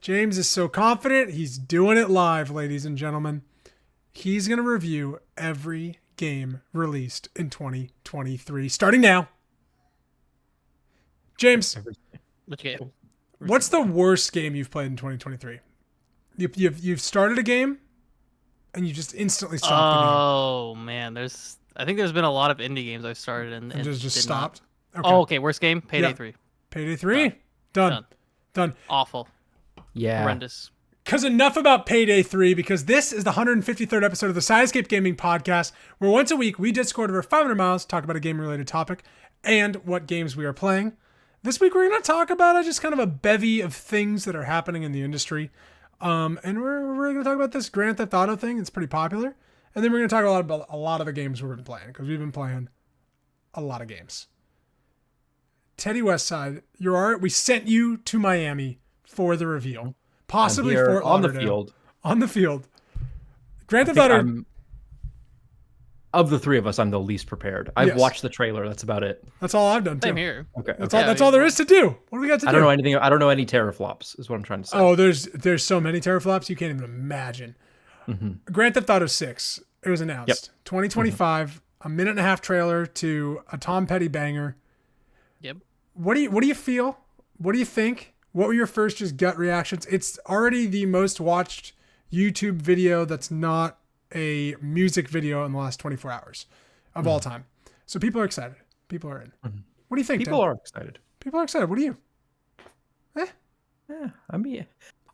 James is so confident. He's doing it live, ladies and gentlemen. He's going to review every game released in 2023, starting now. James, Which game? what's the worst game you've played in 2023? You've started a game and you just instantly stopped the game. Oh man, I think there's been a lot of indie games I've started and just stopped. Okay. Oh, okay. Worst game? Payday 3. Payday 3? Done. Awful. Yeah. Horrendous. Because enough about Payday 3, because this is the 153rd episode of the Sidescape Gaming Podcast, where once a week we Discord over 500 miles, talk about a game-related topic, and what games we are playing. This week we're going to talk about just kind of a bevy of things that are happening in the industry. And we're going to talk about this Grand Theft Auto thing. It's pretty popular. And then we're going to talk about a lot of the games we've been playing, because we've been playing a lot of games. Teddy Westside, you're all right. We sent you to Miami for the reveal. Possibly Fort on Lauderdale. the field. On the field. Grand Theft Auto. Of the three of us, I'm the least prepared. I've watched the trailer. That's about it. That's all I've done too. Same here. Okay. That's all there is to do. What do we got to do? I don't know anything. I don't know any teraflops. Is what I'm trying to say. Oh, there's so many teraflops you can't even imagine. Mm-hmm. Grand Theft Auto 6. It was announced. 2025. A minute and a half trailer to a Tom Petty banger. Yep. What do you feel? What do you think? What were your first just gut reactions? It's already the most watched YouTube video that's not a music video in the last 24 hours of all time. So people are excited. People are in. Mm-hmm. What do you think? People are excited. People are excited. What do you? Yeah, I mean,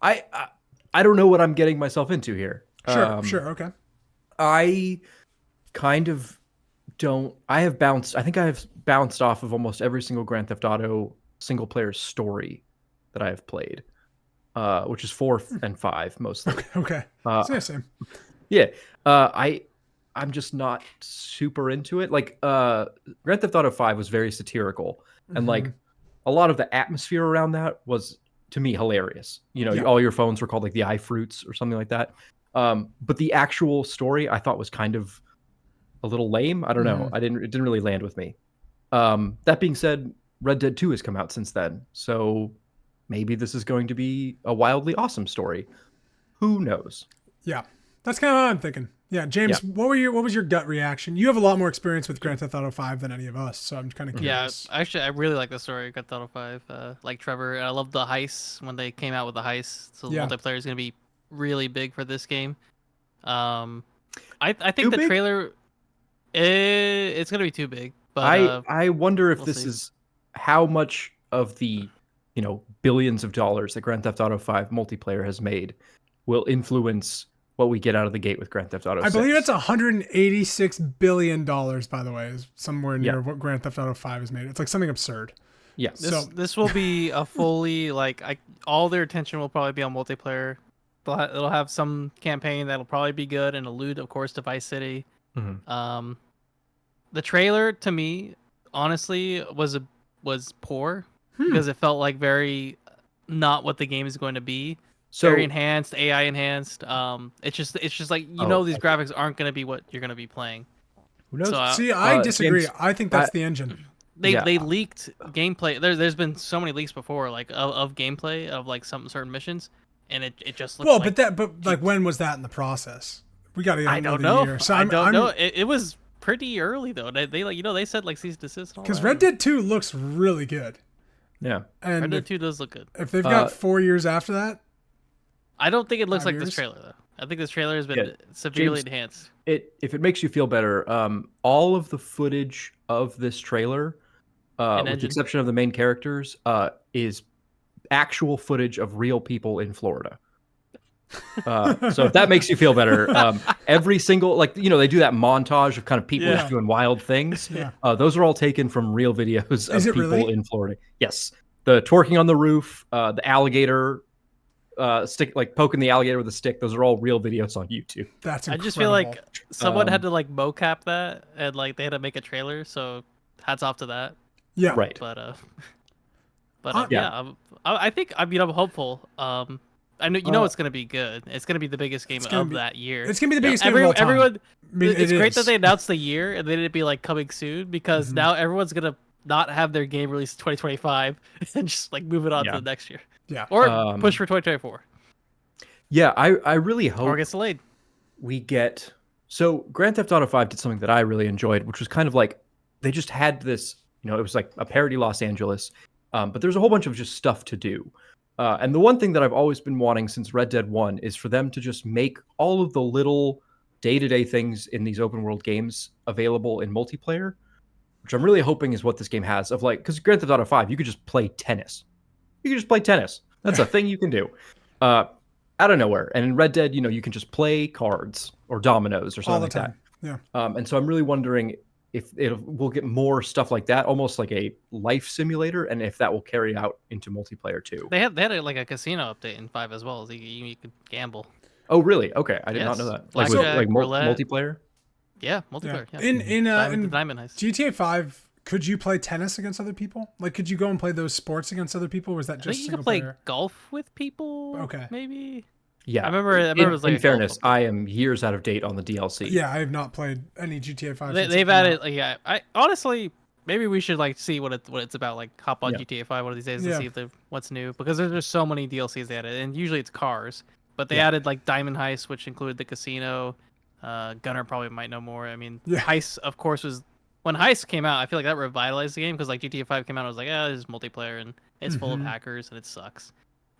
I don't know what I'm getting myself into here. Sure. Okay. I kind of don't. I have bounced off of almost every single Grand Theft Auto single player story that I have played, which is 4 and 5 mostly. Okay. Same. Yeah. I'm just not super into it. Like Grand Theft Auto 5 was very satirical, and like a lot of the atmosphere around that was to me hilarious. You know, all your phones were called like the iFruits or something like that. But the actual story I thought was kind of a little lame. I don't know. It didn't really land with me. That being said, Red Dead 2 has come out since then, so maybe this is going to be a wildly awesome story. Who knows? Yeah, that's kind of what I'm thinking. Yeah, James, what was your gut reaction? You have a lot more experience with Grand Theft Auto 5 than any of us, so I'm kind of curious. Yeah, actually, I really like the story of Grand Theft Auto 5. Like Trevor, and I love the heists when they came out with the heists. So the multiplayer is going to be really big for this game. I think the trailer, it's going to be too big. But I wonder if this is how much of the billions of dollars that Grand Theft Auto 5 multiplayer has made will influence what we get out of the gate with Grand Theft Auto 6. I believe it's $186 billion, by the way, is somewhere near what Grand Theft Auto 5 has made. It's like something absurd. Yeah. This will be a fully, all their attention will probably be on multiplayer. It'll have some campaign that'll probably be good and allude, of course, to Vice City. Mm-hmm. The trailer, to me, honestly, was poor because it felt like very not what the game is going to be. So, very enhanced, AI enhanced. It's just like these graphics aren't going to be what you're going to be playing. Who knows? So, see, I disagree. James, I think that's the engine. They leaked gameplay. There's been so many leaks before, like of gameplay of like some certain missions, and it just looks but when was that in the process? We got to. I don't know. So I don't know. It was pretty early though. They said like cease and desist. Because Red Dead 2 looks really good. Yeah, and Red Dead 2 does look good. If they've got 4 years after that. I don't think it looks like this trailer though. I think this trailer has been severely enhanced. If it makes you feel better, all of the footage of this trailer, with the exception of the main characters, is actual footage of real people in Florida. So if that makes you feel better, every single they do that montage of kind of people just doing wild things. Yeah. Those are all taken from real videos of people in Florida. Yes, the twerking on the roof, the alligator. Stick poking the alligator with a stick. Those are all real videos on YouTube. That's incredible. I just feel like someone had to mocap that and they had to make a trailer. So hats off to that. Yeah, right. But I think I'm hopeful. I know it's gonna be good. It's gonna be the biggest game of that year. It's gonna be the biggest game of all time. Everyone, it's great that they announced the year and they didn't be coming soon because now everyone's gonna not have their game released in 2025 and just move it on to the next year. Yeah. Or push for 2024. Yeah, I really hope Or gets delayed. we get. So Grand Theft Auto 5 did something that I really enjoyed, which was kind of like they just had this, it was like a parody Los Angeles, but there's a whole bunch of just stuff to do. And the one thing that I've always been wanting since Red Dead 1 is for them to just make all of the little day-to-day things in these open world games available in multiplayer, which I'm really hoping is what this game has. Of like, because Grand Theft Auto 5, you could just play tennis. You can just play tennis. That's a thing you can do. Out of nowhere. And in Red Dead, you can just play cards or dominoes or something like that. Yeah. And so I'm really wondering if we'll get more stuff like that, almost like a life simulator, and if that will carry out into multiplayer too. They had like a casino update in 5 as well. So you could gamble. Oh, really? Okay, I did not know that. Like multiplayer. Yeah, multiplayer. Yeah. In Diamond Heist. GTA 5. Could you play tennis against other people? Like, could you go and play those sports against other people? Or was that just you single could play player? golf with people. Okay. Maybe. Yeah. I remember it was like in fairness, I am years out of date on the DLC. Yeah, I have not played any GTA 5. They've added, I honestly, maybe we should see what it's about. Like, hop on GTA 5 one of these days and see what's new, because there's just so many DLCs they added, and usually it's cars, but they added like Diamond Heist, which included the casino. Gunnar probably might know more. I mean, Heist, of course, was when Heist came out. I feel like that revitalized the game, because like GTA 5 came out, I was like, this is multiplayer and it's full of hackers and it sucks.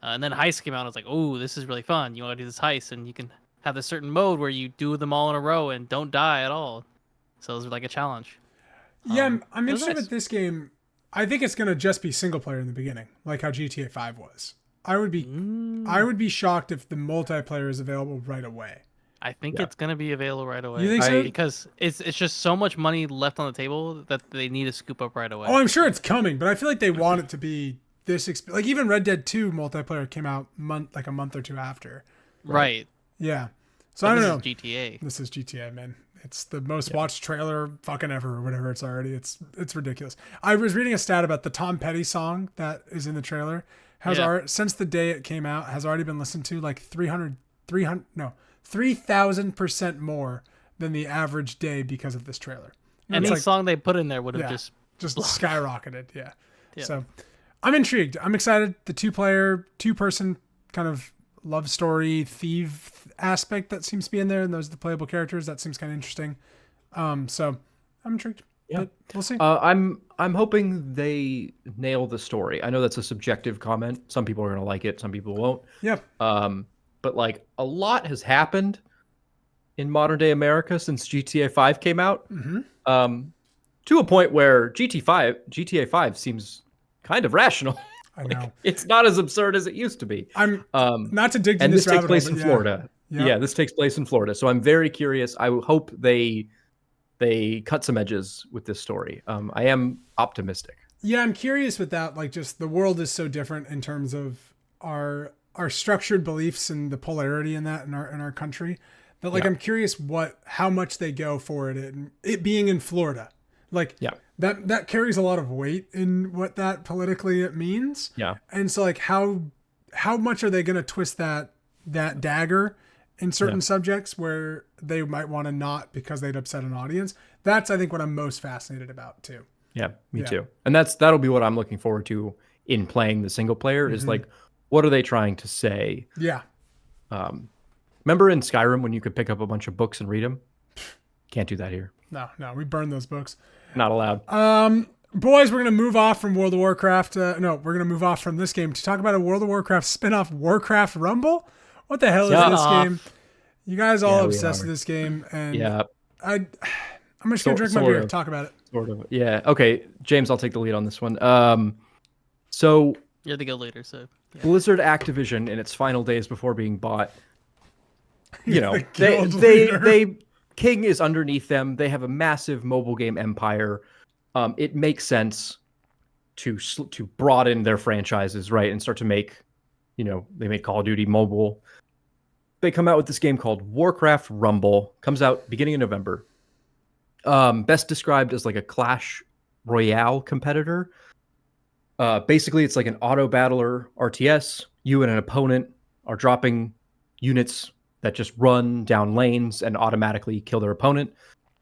And then Heist came out, I was like, oh, this is really fun. You want to do this heist, and you can have this certain mode where you do them all in a row and don't die at all. So it was like a challenge. Yeah, I'm interested with this game. I think it's gonna just be single player in the beginning, like how GTA 5 was. I would be shocked if the multiplayer is available right away. I think it's gonna be available right away. You think so? Because it's just so much money left on the table that they need to scoop up right away. Oh, I'm sure it's coming, but I feel like they want it to be this. Like even Red Dead 2 multiplayer came out a month or two after. Right. Yeah. So I don't know. This is GTA. This is GTA, man. It's the most watched trailer fucking ever, or whatever it's already. It's ridiculous. I was reading a stat about the Tom Petty song that is in the trailer. Since the day it came out, has already been listened to like 3,000% more than the average day because of this trailer. And any song they put in there would have just skyrocketed. Yeah. So I'm intrigued. I'm excited. The two-person kind of love story thief aspect that seems to be in there, and those are the playable characters. That seems kind of interesting. So I'm intrigued. Yeah, but we'll see. I'm hoping they nail the story. I know that's a subjective comment. Some people are gonna like it, some people won't. Yep. But like a lot has happened in modern day America since GTA 5 came out. To a point where GTA 5 seems kind of rational. I know. It's not as absurd as it used to be. I'm not to dig and this takes place in Florida. Yeah, this takes place in Florida. So I'm very curious. I hope they cut some edges with this story. I am optimistic. Yeah, I'm curious with that. Like, just the world is so different in terms of our structured beliefs and the polarity in that in our country. That I'm curious how much they go for it, and it being in Florida. Like that carries a lot of weight in what that politically it means. Yeah. And so like how much are they going to twist that dagger in certain subjects where they might want to not because they'd upset an audience? That's I think what I'm most fascinated about too. Yeah, me too. And that'll be what I'm looking forward to in playing the single player is like, what are they trying to say? Yeah. Remember in Skyrim when you could pick up a bunch of books and read them? Can't do that here. No, we burned those books. Not allowed. Boys, we're going to move off from World of Warcraft. We're going to move off from this game to talk about a World of Warcraft spin-off, Warcraft Rumble. What the hell is this game? You guys all obsessed with this game. And I'm just going to drink my beer and talk about it. Sort of. Yeah. Okay, James, I'll take the lead on this one. So you're the guild leader, so Blizzard Activision in its final days before being bought, they King is underneath them. They have a massive mobile game empire. It makes sense to broaden their franchises, right, and start to make, they make Call of Duty mobile. They come out with this game called Warcraft Rumble. Comes out beginning of November. Best described as like a Clash Royale competitor. Basically, it's like an auto battler RTS. You and an opponent are dropping units that just run down lanes and automatically kill their opponent.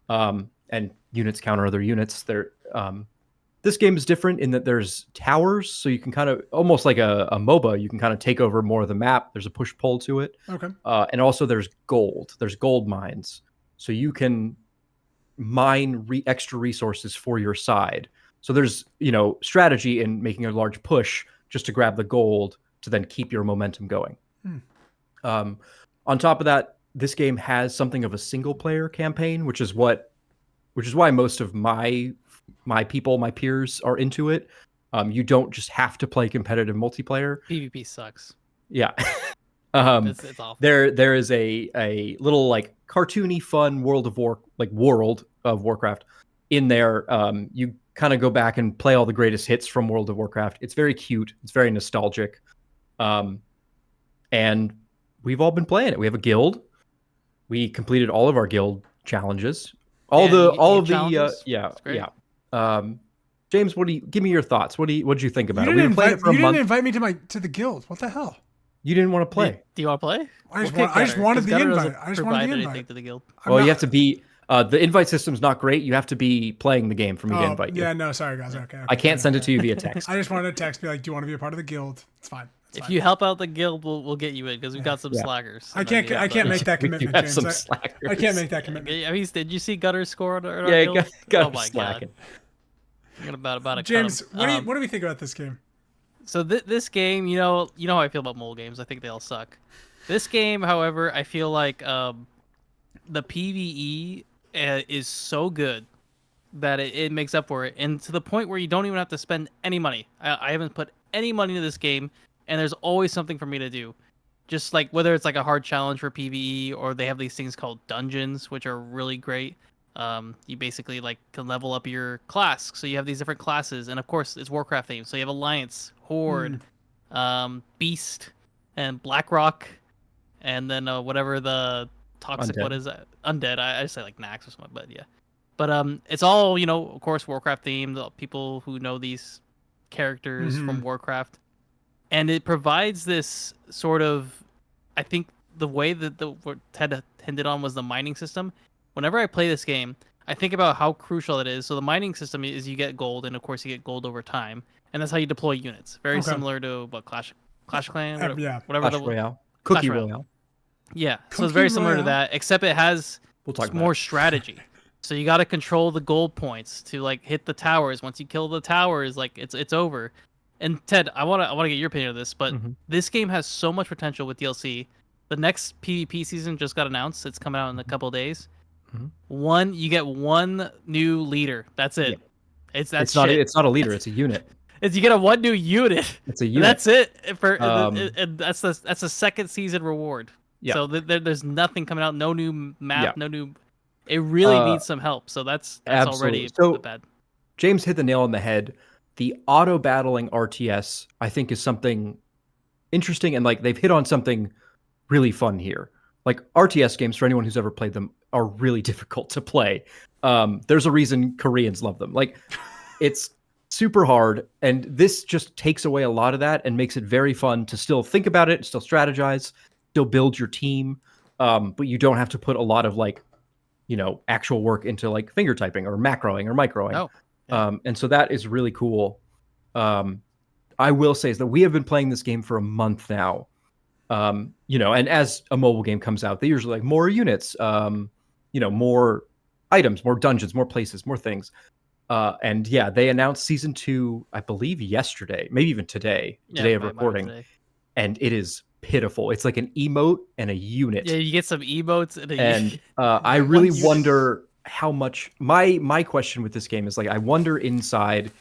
And units counter other units. This This game is different in that there's towers, so you can kind of almost like a MOBA. You can kind of take over more of the map. There's a push pull to it. Okay. And also there's gold. There's gold mines, so you can mine extra resources for your side. So there's strategy in making a large push just to grab the gold to then keep your momentum going. On top of that, this game has something of a single player campaign, which is why most of my peers are into it. You don't just have to play competitive multiplayer. PvP sucks. Yeah. It's awful. There is a little like cartoony fun world of Warcraft in there. You kind of go back and play all the greatest hits from World of Warcraft. It's very cute. It's very nostalgic. And we've all been playing it. We have a guild. We completed all of our guild challenges. James, give me your thoughts. What'd you think about it? We've been playing it for a month. You didn't invite me to the guild. What the hell? You didn't want to play. Do you want to play? I just wanted the invite. I just wanted the invite to the guild. You have to be. The invite system's not great. You have to be playing the game for me to invite you. Yeah, no, sorry guys. Okay. I can't send it to you via text. I just wanted a text, be like, "Do you want to be a part of the guild?" It's fine. If you help out the guild, we'll get you in because we've got some slackers. I can't make that commitment, James. I can't make that commitment. I mean, did you see Gutter's score? Yeah, Gutter's slacking. About James, what do we think about this game? So this game, you know how I feel about mobile games. I think they all suck. This game, however, I feel like the PvE is so good that it makes up for it, and to the point where you don't even have to spend any money. I haven't put any money into this game, and there's always something for me to do. Just like whether it's like a hard challenge for PvE, or they have these things called dungeons, which are really great. You basically like can level up your class, so you have these different classes, and of course it's Warcraft themed, so you have Alliance, Horde, Beast, and Blackrock, and then whatever the toxic Undead. What is that? Undead. I just say like Nax or something, but yeah. But it's all of course Warcraft themed. People who know these characters from Warcraft, and it provides this sort of, I think the way that what Ted hinted on was the mining system. Whenever I play this game, I think about how crucial it is. So the mining system is you get gold, and of course you get gold over time, and that's how you deploy units. Very similar to what Clash of Clans, whatever. Clash Royale, Cookie Royale. Yeah, so it's very similar to that, except it has more strategy. So you got to control the gold points to like hit the towers. Once you kill the towers, like it's over. And Ted, I want to get your opinion of this, but this game has so much potential with DLC. The next PvP season just got announced. It's coming out in a couple of days. You get one new leader. That's it. Yeah. It's not a leader. It's a unit. You get one new unit. It's a unit. That's it. And that's the second season reward. Yeah. So there's nothing coming out. No new map. Yeah. No new. It really needs some help. So that's already bad. James hit the nail on the head. The auto battling RTS, I think, is something interesting, and like they've hit on something really fun here. Like RTS games, for anyone who's ever played them, are really difficult to play. There's a reason Koreans love them. Like, it's super hard, and this just takes away a lot of that and makes it very fun to still think about it, still strategize, still build your team, but you don't have to put a lot of like, actual work into like finger typing or macroing or microing. Oh, yeah. And so that is really cool. I will say is that we have been playing this game for a month now. And as a mobile game comes out, they usually like more units, more items, more dungeons, more places, more things. And yeah, they announced season 2, I believe yesterday, maybe even today of recording. And it is pitiful. It's like an emote and a unit. Yeah, you get some emotes and I really wonder how much my question with this game is like, I wonder inside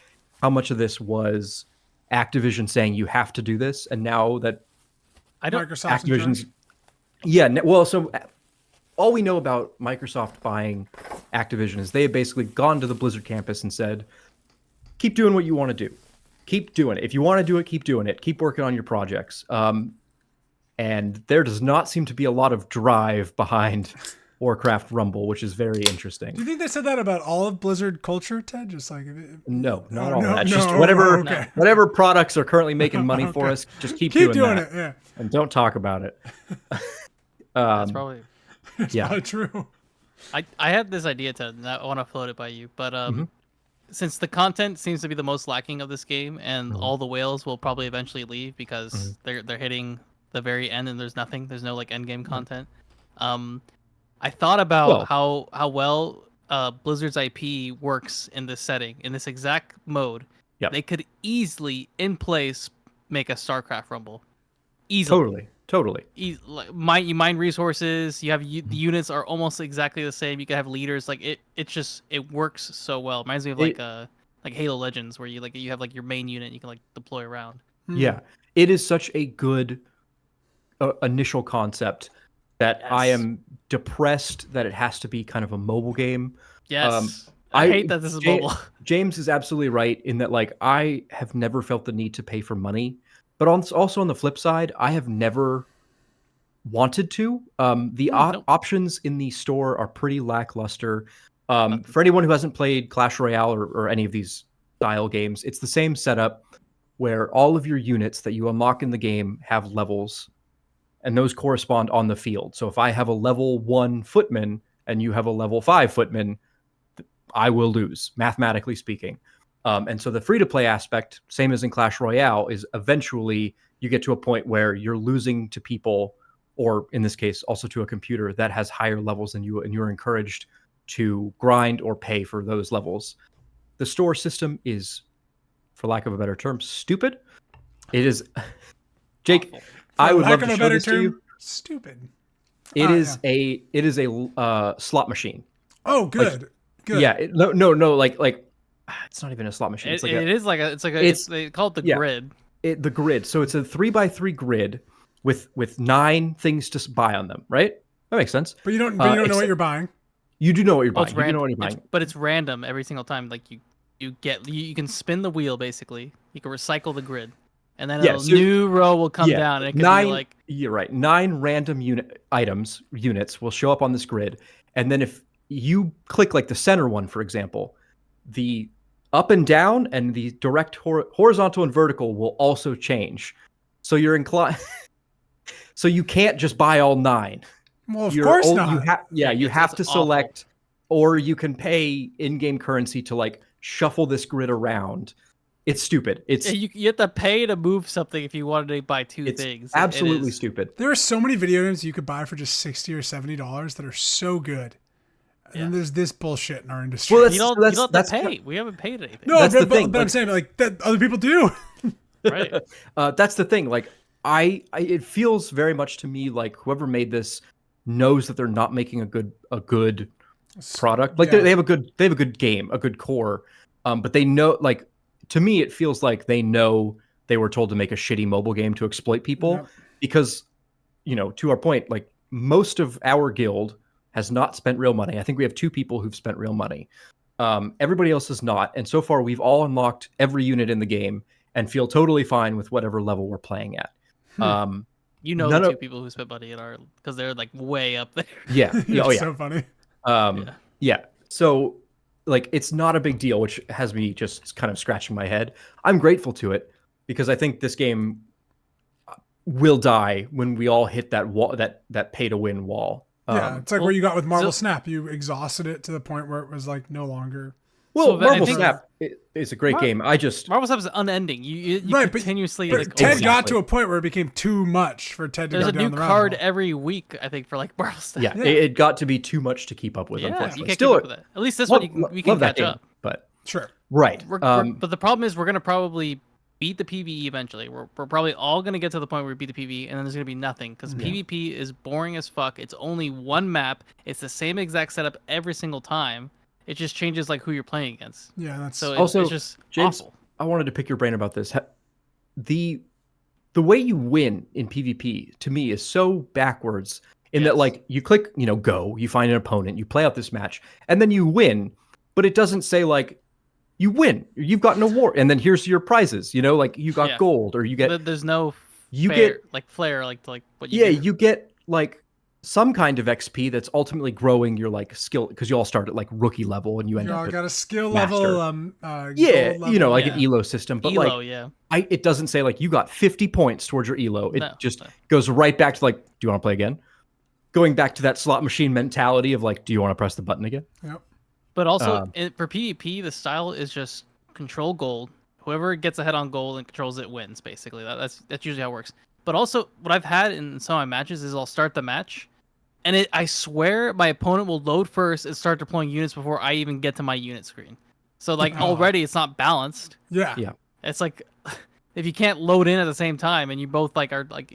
how much of this was Activision saying you have to do this, and now that Activision's so all we know about Microsoft buying Activision is they have basically gone to the Blizzard campus and said, keep doing what you want to do. Keep doing it. If you want to do it, keep doing it. Keep working on your projects. And there does not seem to be a lot of drive behind Warcraft Rumble, which is very interesting. Do you think they said that about all of Blizzard culture, Ted? Just like no, not all that. Just whatever products are currently making money for us, just keep doing it. Yeah. And don't talk about it. That's probably probably true. I had this idea, Ted, and I want to float it by you, but since the content seems to be the most lacking of this game, and all the whales will probably eventually leave because they're hitting the very end, and there's no like end game content. I thought about how well Blizzard's IP works in this setting, in this exact mode. Yep. They could easily in place make a StarCraft Rumble. Easily. Totally. You mine resources. You have the units are almost exactly the same. You can have leaders. Like it works so well. Reminds me of like Halo Legends, where you have like your main unit you can like deploy around. Yeah, it is such a good initial concept that I am depressed that it has to be kind of a mobile game. Yes. I hate that this is mobile. James is absolutely right in that, like, I have never felt the need to pay for money, but also on the flip side, I have never wanted to. The options in the store are pretty lackluster. For anyone who hasn't played Clash Royale or any of these style games, it's the same setup where all of your units that you unlock in the game have levels, and those correspond on the field. So if I have a level 1 footman and you have a level 5 footman, I will lose, mathematically speaking. And so the free-to-play aspect, same as in Clash Royale, is eventually you get to a point where you're losing to people, or in this case, also to a computer that has higher levels than you, and you're encouraged to grind or pay for those levels. The store system is, for lack of a better term, stupid. It is... Jake, I would love to show this to you. Stupid. It is a slot machine. Oh, good. Like, good. Yeah. No. Like it's not even a slot machine. They call it the grid. The grid. So it's a 3x3 grid with 9 things to buy on them. Right. That makes sense. But you don't know what you're buying. You do know what you're buying. You know what you're buying. But it's random every single time. Like you can spin the wheel basically. You can recycle the grid. And then a new row will come down. And it can be like... You're right. 9 random units will show up on this grid. And then if you click like the center one, for example, the up and down and the direct horizontal and vertical will also change. So you're inclined... So you can't just buy all 9. Well, of course not. You have to select, or you can pay in-game currency to like shuffle this grid around. It's stupid. You have to pay to move something if you wanted to buy 2 things. Absolutely stupid. There are so many video games you could buy for just $60 or $70 that are so good. And then there's this bullshit in our industry. Well, you don't have to pay. We haven't paid anything. No, that's the thing. But I'm saying like that other people do. Right. That's the thing. Like it feels very much to me like whoever made this knows that they're not making a good product. Like they have a good game, a good core. But they know, like, to me, it feels like they know they were told to make a shitty mobile game to exploit people because, to our point, like most of our guild has not spent real money. I think we have 2 people who've spent real money. Everybody else has not. And so far, we've all unlocked every unit in the game and feel totally fine with whatever level we're playing at. The 2 people who spent money because they're like way up there. Yeah. It's so funny. So, like, it's not a big deal, which has me just kind of scratching my head. I'm grateful to it because I think this game will die when we all hit that wall, that pay to win wall. It's like where you got with Marvel Snap. You exhausted it to the point where it was like no longer. Well, Marvel Snap is a great game. Marvel Snap is unending. You continuously. Ted got to a point where it became too much for Ted to go down the rabbit hole. There's a new card every week, I think, for like Marvel Snap. Yeah, it got to be too much to keep up with. Unfortunately, you can't keep up with it. At least this one we can catch up. But sure, right. But the problem is we're gonna probably beat the PvE eventually. We're probably all gonna get to the point where we beat the PvE, and then there's gonna be nothing because PvP is boring as fuck. It's only one map. It's the same exact setup every single time. It just changes like who you're playing against. Yeah, that's it's just James, awful. I wanted to pick your brain about this. The way you win in PvP to me is so backwards in that, like, you click, go, you find an opponent, you play out this match, and then you win, but it doesn't say like you win, you've got an award, and then here's your prizes. Like you got gold, or you get. There's no. Flare, like what you. Yeah, you get like some kind of XP that's ultimately growing your like skill, because you all start at like rookie level and you end up got a skill master. level. Like an ELO system, but ELO, it doesn't say like you got 50 points towards your ELO. It goes right back to like, do you want to play again? Going back to that slot machine mentality of like, do you want to press the button again? Yep. But also for PvP, the style is just control gold. Whoever gets ahead on gold and controls it wins. Basically, that's usually how it works. But also, what I've had in some of my matches is I'll start the match, and I swear my opponent will load first and start deploying units before I even get to my unit screen. So like already it's not balanced. Yeah. It's like if you can't load in at the same time and you both like are like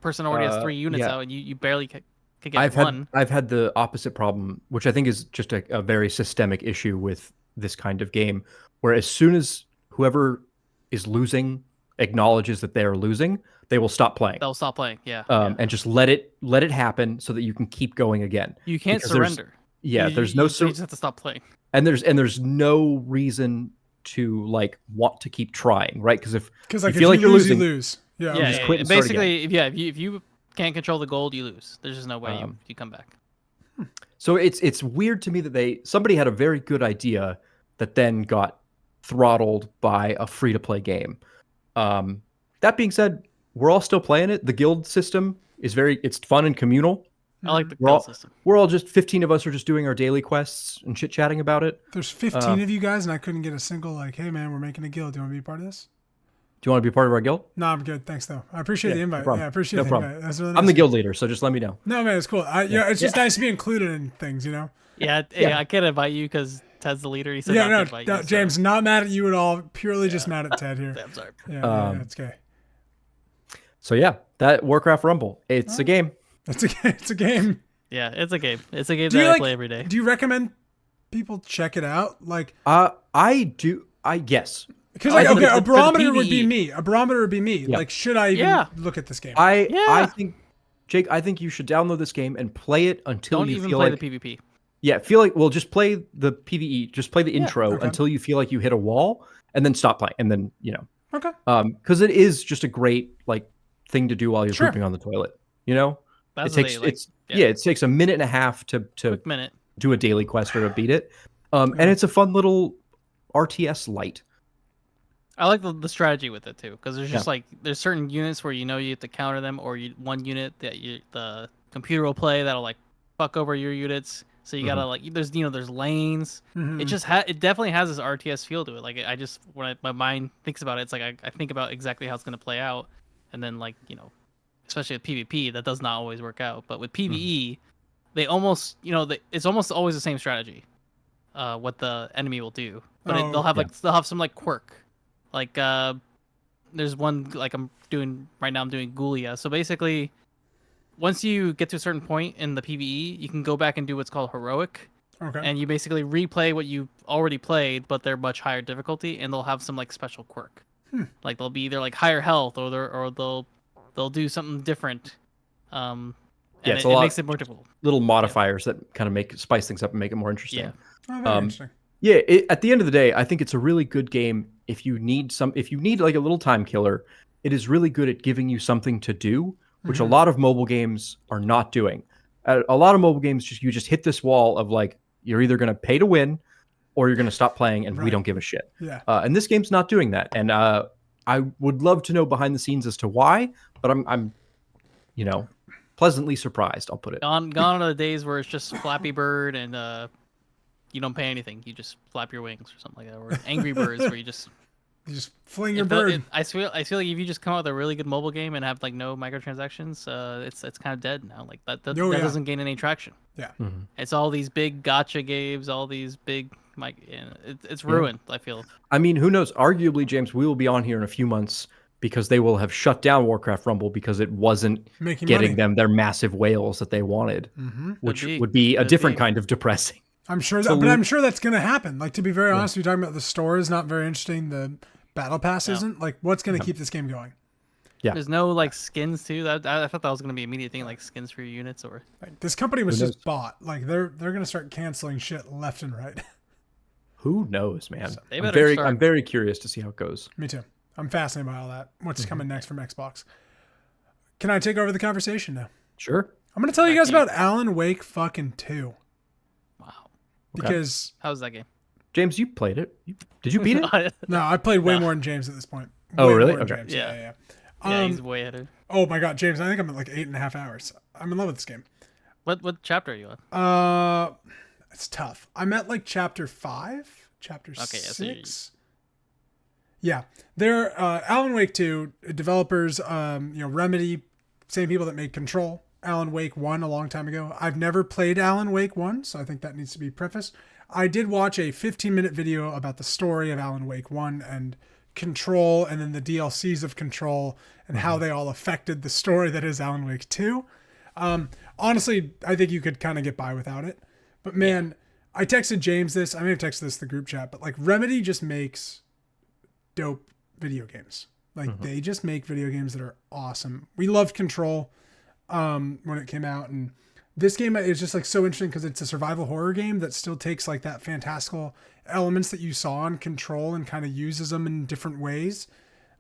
person already has 3 units out and you barely can get one. I've had the opposite problem, which I think is just a very systemic issue with this kind of game, where as soon as whoever is losing acknowledges that they are losing, they will stop playing. They'll stop playing, yeah. And just let it happen so that you can keep going again. You can't surrender. There's no you just have to stop playing. And there's no reason to like want to keep trying, right? Because if you feel like you're losing, you lose. Yeah. just quit and start basically, if you can't control the gold, you lose. There's just no way you come back. So it's weird to me that somebody had a very good idea that then got throttled by a free to play game. That being said, we're all still playing it. The guild system is it's fun and communal. I like the guild system. We're all just 15 of us are just doing our daily quests and chit chatting about it. There's 15 of you guys, and I couldn't get a single like, hey man, we're making a guild. Do you want to be a part of this? Do you want to be part of our guild? No, I'm good. Thanks though. I appreciate the invite. No I appreciate the invite. That's really nice. I'm the guild leader, so just let me know. No man, it's cool. It's just nice to be included in things, you know. Yeah, I can't invite you because Ted's the leader. He said no, James, not mad at you at all. Purely just mad at Ted here. I'm sorry. Yeah, it's okay. So yeah, that Warcraft Rumble. It's a game. It's a game. Yeah, it's a game. It's a game that I play every day. Do you recommend people check it out? Like, I do. Yes. Because a barometer would be me. A barometer would be me. Yeah. Like, should I even look at this game? I think, Jake, I think you should download this game and play it until you feel like. Don't even play the PvP. Yeah, just play the PvE. Just play the intro until you feel like you hit a wall, and then stop playing, and then Okay. Because it is just a great thing to do while you're pooping on the toilet. That's it takes a minute and a half to do a daily quest or to beat it, and it's a fun little RTS light. I like the strategy with it too, because there's just there's certain units where you have to counter them, or one unit that the computer will play that'll like fuck over your units. So you gotta there's lanes. Mm-hmm. It definitely has this RTS feel to it. Like when my mind thinks about it, it's like I think about exactly how it's gonna play out, and then especially with PvP, that does not always work out. But with PvE, they almost it's almost always the same strategy. What the enemy will do, but they'll have some quirk. There's one I'm doing right now. I'm doing Gulia. So basically, once you get to a certain point in the PvE, you can go back and do what's called heroic. Okay. And you basically replay what you already played, but they're much higher difficulty, and they'll have some special quirk. Like they'll be either higher health, or they'll do something different. And it makes it more difficult. Little modifiers that kind of spice things up and make it more interesting. Yeah. Oh, very interesting. Yeah, at the end of the day, I think it's a really good game. If you need a little time killer, it is really good at giving you something to do, which a lot of mobile games are not doing. A lot of mobile games, you just hit this wall of you're either going to pay to win, or you're going to stop playing, and we don't give a shit. Yeah. And this game's not doing that. And I would love to know behind the scenes as to why, but I'm pleasantly surprised. I'll put it. Gone are the days where it's just Flappy Bird and you don't pay anything. You just flap your wings or something like that, or Angry Birds where you just fling your bird. I feel like if you just come out with a really good mobile game and have no microtransactions, it's kind of dead now. That doesn't gain any traction. Yeah. Mm-hmm. It's all these big gotcha games, all these big it's ruined. I feel. I mean, who knows? Arguably, James, we will be on here in a few months because they will have shut down Warcraft Rumble because it wasn't getting them their massive whales that they wanted, which would be a different kind of depressing. I'm sure but I'm sure that's going to happen. To be very honest, you're talking about the store is not very interesting. The battle pass isn't. What's going to keep this game going? Yeah. There's no skins too. I thought that was going to be an immediate thing, skins for your units or. This company was just bought. They're going to start canceling shit left and right. Who knows, man? So I'm very curious to see how it goes. Me too. I'm fascinated by all that. What's coming next from Xbox? Can I take over the conversation now? Sure. I'm going to tell you guys about Alan Wake fucking 2. Because how's that game? James, you played it. Did you beat it? No, I played way more than James at this point. Oh, really? Okay. Yeah. He's way ahead. Oh my god, James, I think I'm at 8.5 hours. I'm in love with this game. What chapter are you on? It's tough. I'm at like chapter 5, chapter Okay, 6. Yeah, they're Alan Wake 2 developers. Remedy, same people that made Control. Alan Wake 1 a long time ago. I've never played Alan Wake 1, so I think that needs to be prefaced. I did watch a 15-minute video about the story of Alan Wake 1 and Control, and then the DLCs of Control, and how they all affected the story that is Alan Wake 2. Honestly, I think you could kind of get by without it. But man, I texted James this. I may have texted this to the group chat, but like Remedy just makes dope video games. Like they just make video games that are awesome. We loved Control when it came out, and this game is just like so interesting because it's a survival horror game that still takes like that fantastical elements that you saw in Control and kind of uses them in different ways.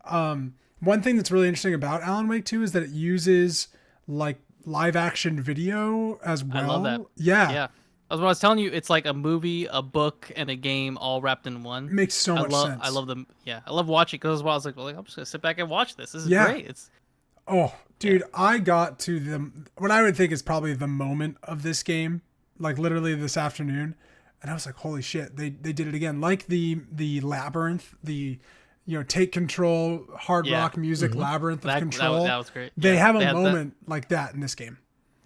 One thing that's really interesting about Alan Wake 2 is that it uses like live action video as well. I love that. Yeah. As what I was telling you, it's like a movie, a book, and a game all wrapped in one. Makes so much sense. I love them. Yeah, I love watching because I was like, I'm just gonna sit back and watch this. This is great. It's dude, I got to what I would think is probably the moment of this game, like literally this afternoon, and I was like, holy shit, they did it again. Like the Labyrinth, take control, hard rock music, Labyrinth of Control. That was great. They have a moment like that in this game.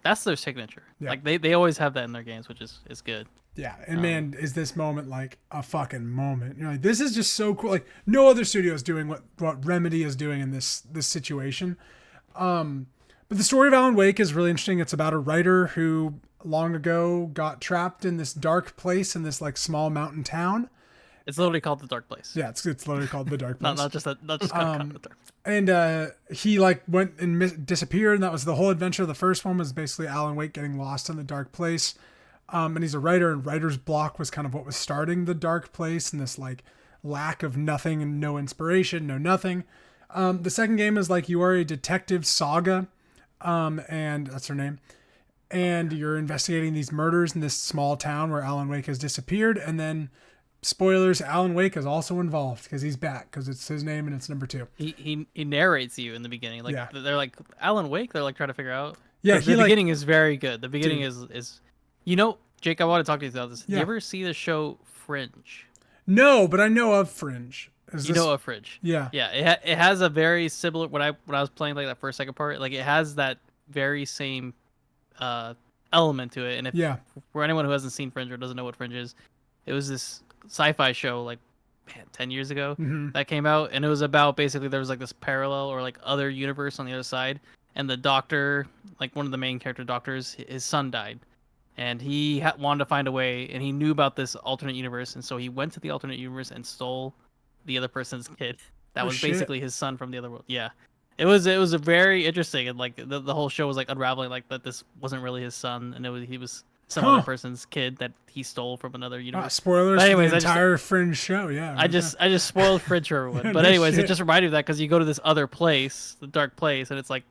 That's their signature. Yeah. Like they always have that in their games, which is good. Yeah, and man, is this moment like a fucking moment? You're like, this is just so cool. Like no other studio is doing what Remedy is doing in this situation. But the story of Alan Wake is really interesting. It's about a writer who long ago got trapped in this dark place in this like small mountain town. It's literally called The Dark Place. Yeah, it's literally called The Dark Place. not just called The Dark Place. And he like went and disappeared, and that was the whole adventure. The first one was basically Alan Wake getting lost in the dark place. And he's a writer, and writer's block was kind of what was starting the dark place, and this like lack of nothing and no inspiration, no nothing. The second game is like you are a detective Saga, and that's her name. And you're investigating these murders in this small town where Alan Wake has disappeared, and then spoilers, Alan Wake is also involved because he's back because it's his name and it's number 2. He narrates you in the beginning. Like they're like Alan Wake. They're like trying to figure out. Yeah, the beginning is very good. The beginning is Jake. I want to talk to you about this. Yeah. You ever see the show Fringe? No, but I know of Fringe. Know of Fringe? Yeah. Yeah. It has a very similar when I was playing like that first second part. Like it has that very same element to it. And if for anyone who hasn't seen Fringe or doesn't know what Fringe is, it was this sci-fi show like 10 years ago that came out, and it was about basically there was like this parallel or like other universe on the other side, and the doctor, like one of the main character doctors, his son died, and he wanted to find a way, and he knew about this alternate universe, and so he went to the alternate universe and stole the other person's kid that was basically his son from the other world. It was a very interesting, and like the whole show was like unraveling like that this wasn't really his son, and he was some other person's kid that he stole from another universe. Spoilers for the entire Fringe show. Yeah, I just spoiled Fringe for everyone. But anyways, it just reminded me of that because you go to this other place, the dark place, and it's like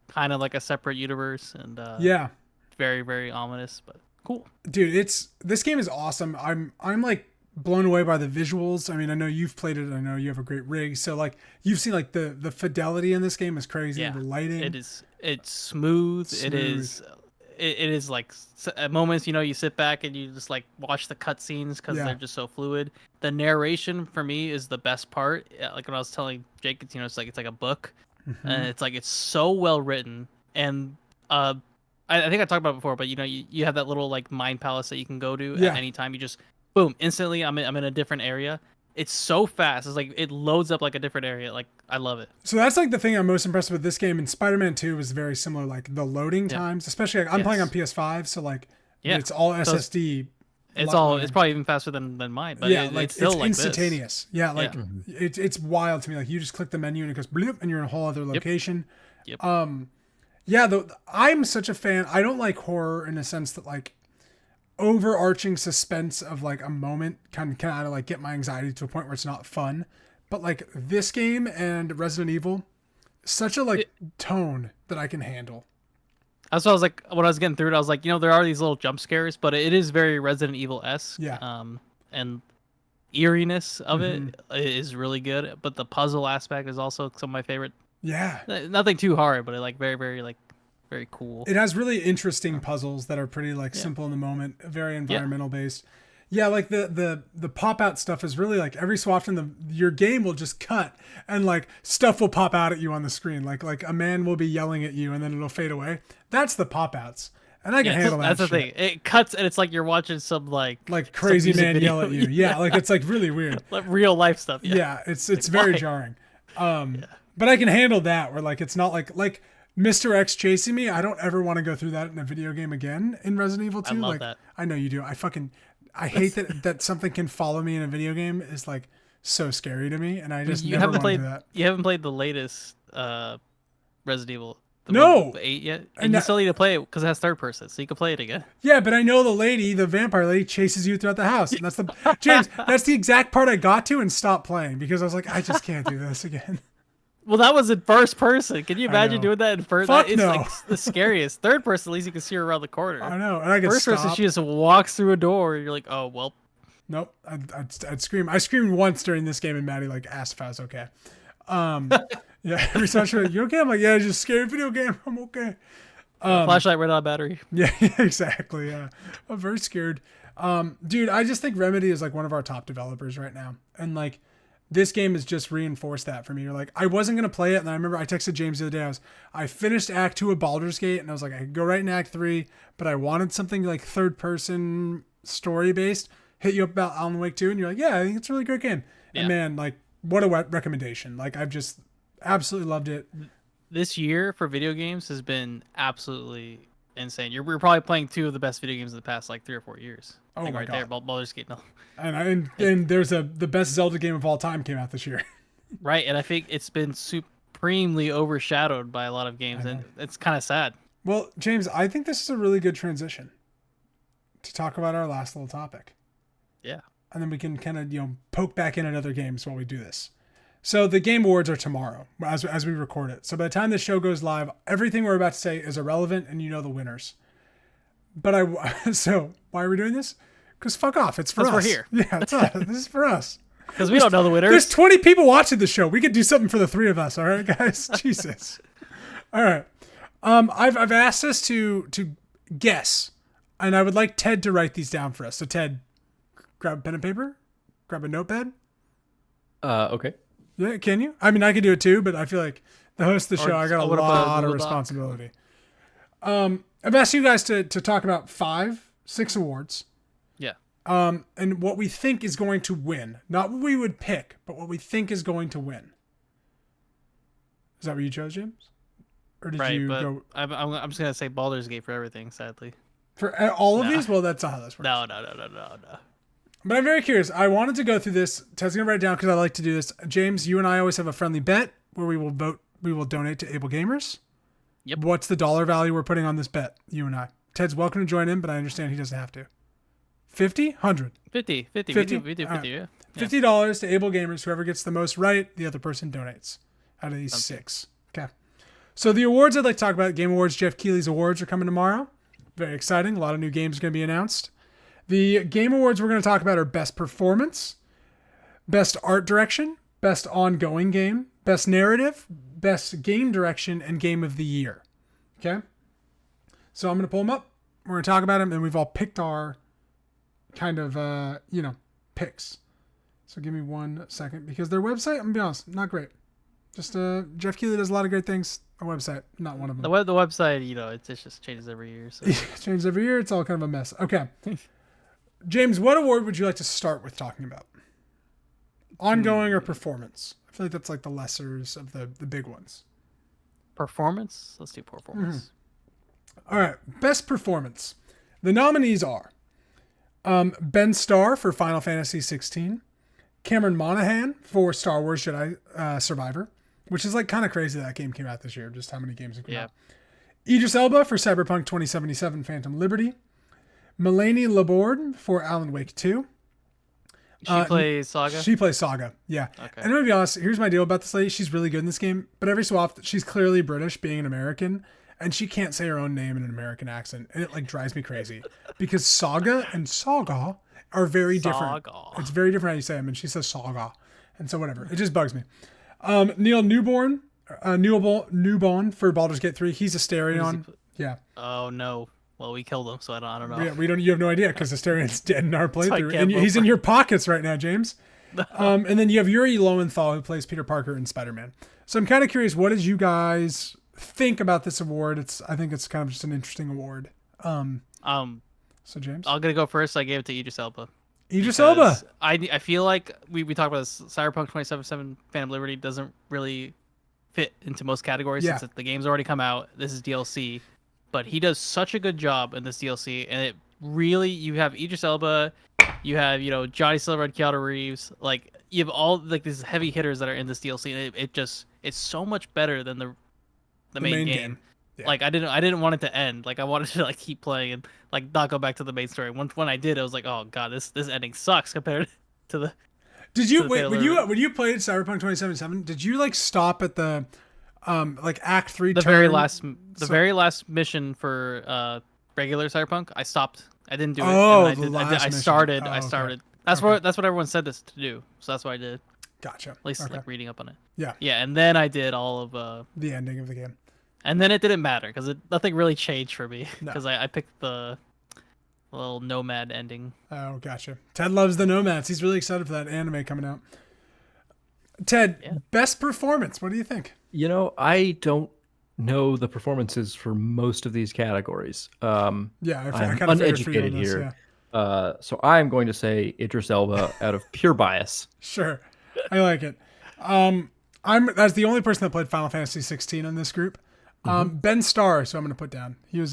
kind of like a separate universe, and very very ominous, but cool. Dude, this game is awesome. I'm like blown away by the visuals. I mean, I know you've played it. I know you have a great rig. So like you've seen like the fidelity in this game is crazy. The lighting. It's smooth. It is like at moments, you sit back and you just like watch the cutscenes because they're just so fluid. The narration for me is the best part. Like when I was telling Jake, it's like a book, and it's so well written. And I think I talked about it before, but you have that little like mind palace that you can go to at any time. You just boom, instantly I'm in a different area. It's so fast. It's like it loads up like a different area. Like I love it. So that's like the thing I'm most impressed with this game. And Spider-Man 2 was very similar. Like the loading times, especially I'm playing on PS5, so like it's all SSD. It's probably even faster than mine. But it's still like instantaneous. This. Yeah, like it's wild to me. Like you just click the menu and it goes bloop, and you're in a whole other location. Yep. I'm such a fan. I don't like horror in a sense that like overarching suspense of like a moment can kind of like get my anxiety to a point where it's not fun. But like this game and Resident Evil, such a tone that I can handle. That's what I was like when I was getting through it. I was like, there are these little jump scares, but it is very Resident Evil-esque. Yeah. And eeriness of it is really good. But the puzzle aspect is also some of my favorite. Yeah. Nothing too hard, but like very very like very cool. It has really interesting puzzles that are pretty like simple in the moment, very environmental based. Yeah, like the pop out stuff is really like every so often your game will just cut and like stuff will pop out at you on the screen. Like a man will be yelling at you and then it'll fade away. That's the pop outs. And I can handle that. That's the thing. It cuts and it's like you're watching some like crazy man yell at you. Yeah, like it's like really weird. Like real life stuff. Yeah, it's like, very jarring. But I can handle that where like it's not like Mr. X chasing me. I don't ever want to go through that in a video game again in Resident Evil 2. I love like that. I know you do. I hate that something can follow me in a video game is like so scary to me, and I just never want to do that. You haven't played the latest Resident Evil. No, 8 yet, and you still need to play it because it has third person, so you can play it again. Yeah, but I know the vampire lady, chases you throughout the house, and that's James. That's the exact part I got to and stopped playing because I was like, I just can't do this again. Well, that was in first person. Can you imagine doing that in first? Fuck it's no. like the scariest. Third person, at least you can see her around the corner. I know, and I can first stop. person, she just walks through a door, and you're like, oh well. Nope, I'd scream. I screamed once during this game, and Maddie like asked if I was okay. Yeah, every time she's like, "You okay?" I'm like, "Yeah, it's just a scary video game. I'm okay." Flashlight ran out of battery. Yeah, exactly. Yeah, I'm very scared. Dude, I just think Remedy is like one of our top developers right now, and like this game has just reinforced that for me. You're like, I wasn't gonna play it, and I remember I texted James the other day. I finished Act 2 of Baldur's Gate, and I was like, I could go right in Act 3, but I wanted something like third person story based. Hit you up about Alan Wake 2, and you're like, yeah, I think it's a really great game. Yeah. And man, like, what a recommendation. Like, I've just absolutely loved it. This year for video games has been absolutely insane. We're probably playing two of the best video games of the past like 3 or 4 years. Oh my right God. There, Baldur's Gate. No. And there's the best Zelda game of all time came out this year. Right, and I think it's been supremely overshadowed by a lot of games, and it's kind of sad. Well, James, I think this is a really good transition to talk about our last little topic. Yeah. And then we can kind of, poke back in at other games while we do this. So the Game Awards are tomorrow as we record it. So by the time this show goes live, everything we're about to say is irrelevant and you know the winners. But so why are we doing this? Because fuck off. It's for us. We're here. Yeah, it's us. This is for us. Because we don't know the winners. There's 20 people watching the show. We could do something for the 3 of us. All right, guys? Jesus. All right. I've asked us to guess, and I would like Ted to write these down for us. So Ted, grab a pen and paper. Grab a notepad. Okay. Yeah, can you? I mean, I could do it too, but I feel like the host of the show, I got a lot of responsibility. I've asked you guys to talk about 6 awards. Yeah. And what we think is going to win. Not what we would pick, but what we think is going to win. Is that what you chose, James? Or did you go? I'm just going to say Baldur's Gate for everything, sadly. For all of these? Well, that's not how this works. No. But I'm very curious. I wanted to go through this. Ted's going to write it down because I like to do this. James, you and I always have a friendly bet where we will vote. We will donate to Able Gamers. Yep. What's the dollar value we're putting on this bet, you and I? Ted's welcome to join in, but I understand he doesn't have to. 50? 100? 50. 50? We do 50, right. yeah. $50 to Able Gamers. Whoever gets the most right, the other person donates out of these 6. Okay. So the awards I'd like to talk about, Game Awards, Jeff Keighley's awards are coming tomorrow. Very exciting. A lot of new games are going to be announced. The Game Awards we're going to talk about are Best Performance, Best Art Direction, Best Ongoing Game, Best Narrative, Best Game Direction, and Game of the Year. Okay? So I'm going to pull them up. We're going to talk about them, and we've all picked our kind of, picks. So give me 1 second, because their website, I'm going to be honest, not great. Just Jeff Keighley does a lot of great things. A website, not one of them. The website, it just changes every year. So. It changes every year. It's all kind of a mess. Okay. James, what award would you like to start with talking about? Ongoing or performance? I feel like that's like the lessers of the big ones. Performance? Let's do performance. Mm-hmm. All right. Best performance. The nominees are Ben Starr for Final Fantasy 16, Cameron Monaghan for Star Wars Jedi Survivor, which is like kind of crazy that game came out this year, just how many games have come out. Idris Elba for Cyberpunk 2077 Phantom Liberty, Melanie Laborde for Alan Wake 2. She plays Saga? She plays Saga, yeah. Okay. And I'm going to be honest, here's my deal about this lady. She's really good in this game, but every so often, she's clearly British, being an American, and she can't say her own name in an American accent, and it like drives me crazy. Because Saga and Saga are very different. It's very different how you say them, and she says Saga. And so whatever. It just bugs me. Neil Newborn for Baldur's Gate 3. He's Asterion. Yeah. Oh no. Well, we killed him, so I don't know. Yeah, we don't. You have no idea because Asterian's dead in our playthrough, can't and vote he's for in your pockets right now, James. And then you have Yuri Lowenthal, who plays Peter Parker in Spider-Man. So I'm kind of curious, what did you guys think about this award? I think it's kind of just an interesting award. So James, I'm gonna go first. I gave it to Idris Elba. Idris Elba. I feel like we talked about this. Cyberpunk 2077 Phantom Liberty doesn't really fit into most categories since the game's already come out. This is DLC, but he does such a good job in this DLC, and it really, you have Idris Elba, you have Johnny Silver and Keanu Reeves, like you have all like these heavy hitters that are in this DLC, and it's so much better than the main game. Yeah. Like I didn't want it to end. Like I wanted to like keep playing and like not go back to the main story. When I did, I was like, oh god, this ending sucks compared to the. Did you wait when you played Cyberpunk 2077? Did you like stop at the like Act 3? The very last mission for regular Cyberpunk, I stopped. I didn't do it. Oh, I started. That's what everyone said this to do. So that's what I did. Gotcha. At least like reading up on it. Yeah. Yeah, and then I did all of the ending of the game. And then it didn't matter because nothing really changed for me because I picked the little nomad ending. Oh, gotcha. Ted loves the nomads. He's really excited for that anime coming out. Ted, best performance. What do you think? I don't know the performances for most of these categories. I'm uneducated here. Yeah. So I'm going to say Idris Elba out of pure bias. Sure. I like it. That's the only person that played Final Fantasy 16 in this group. Ben Starr, so I'm going to put down. He was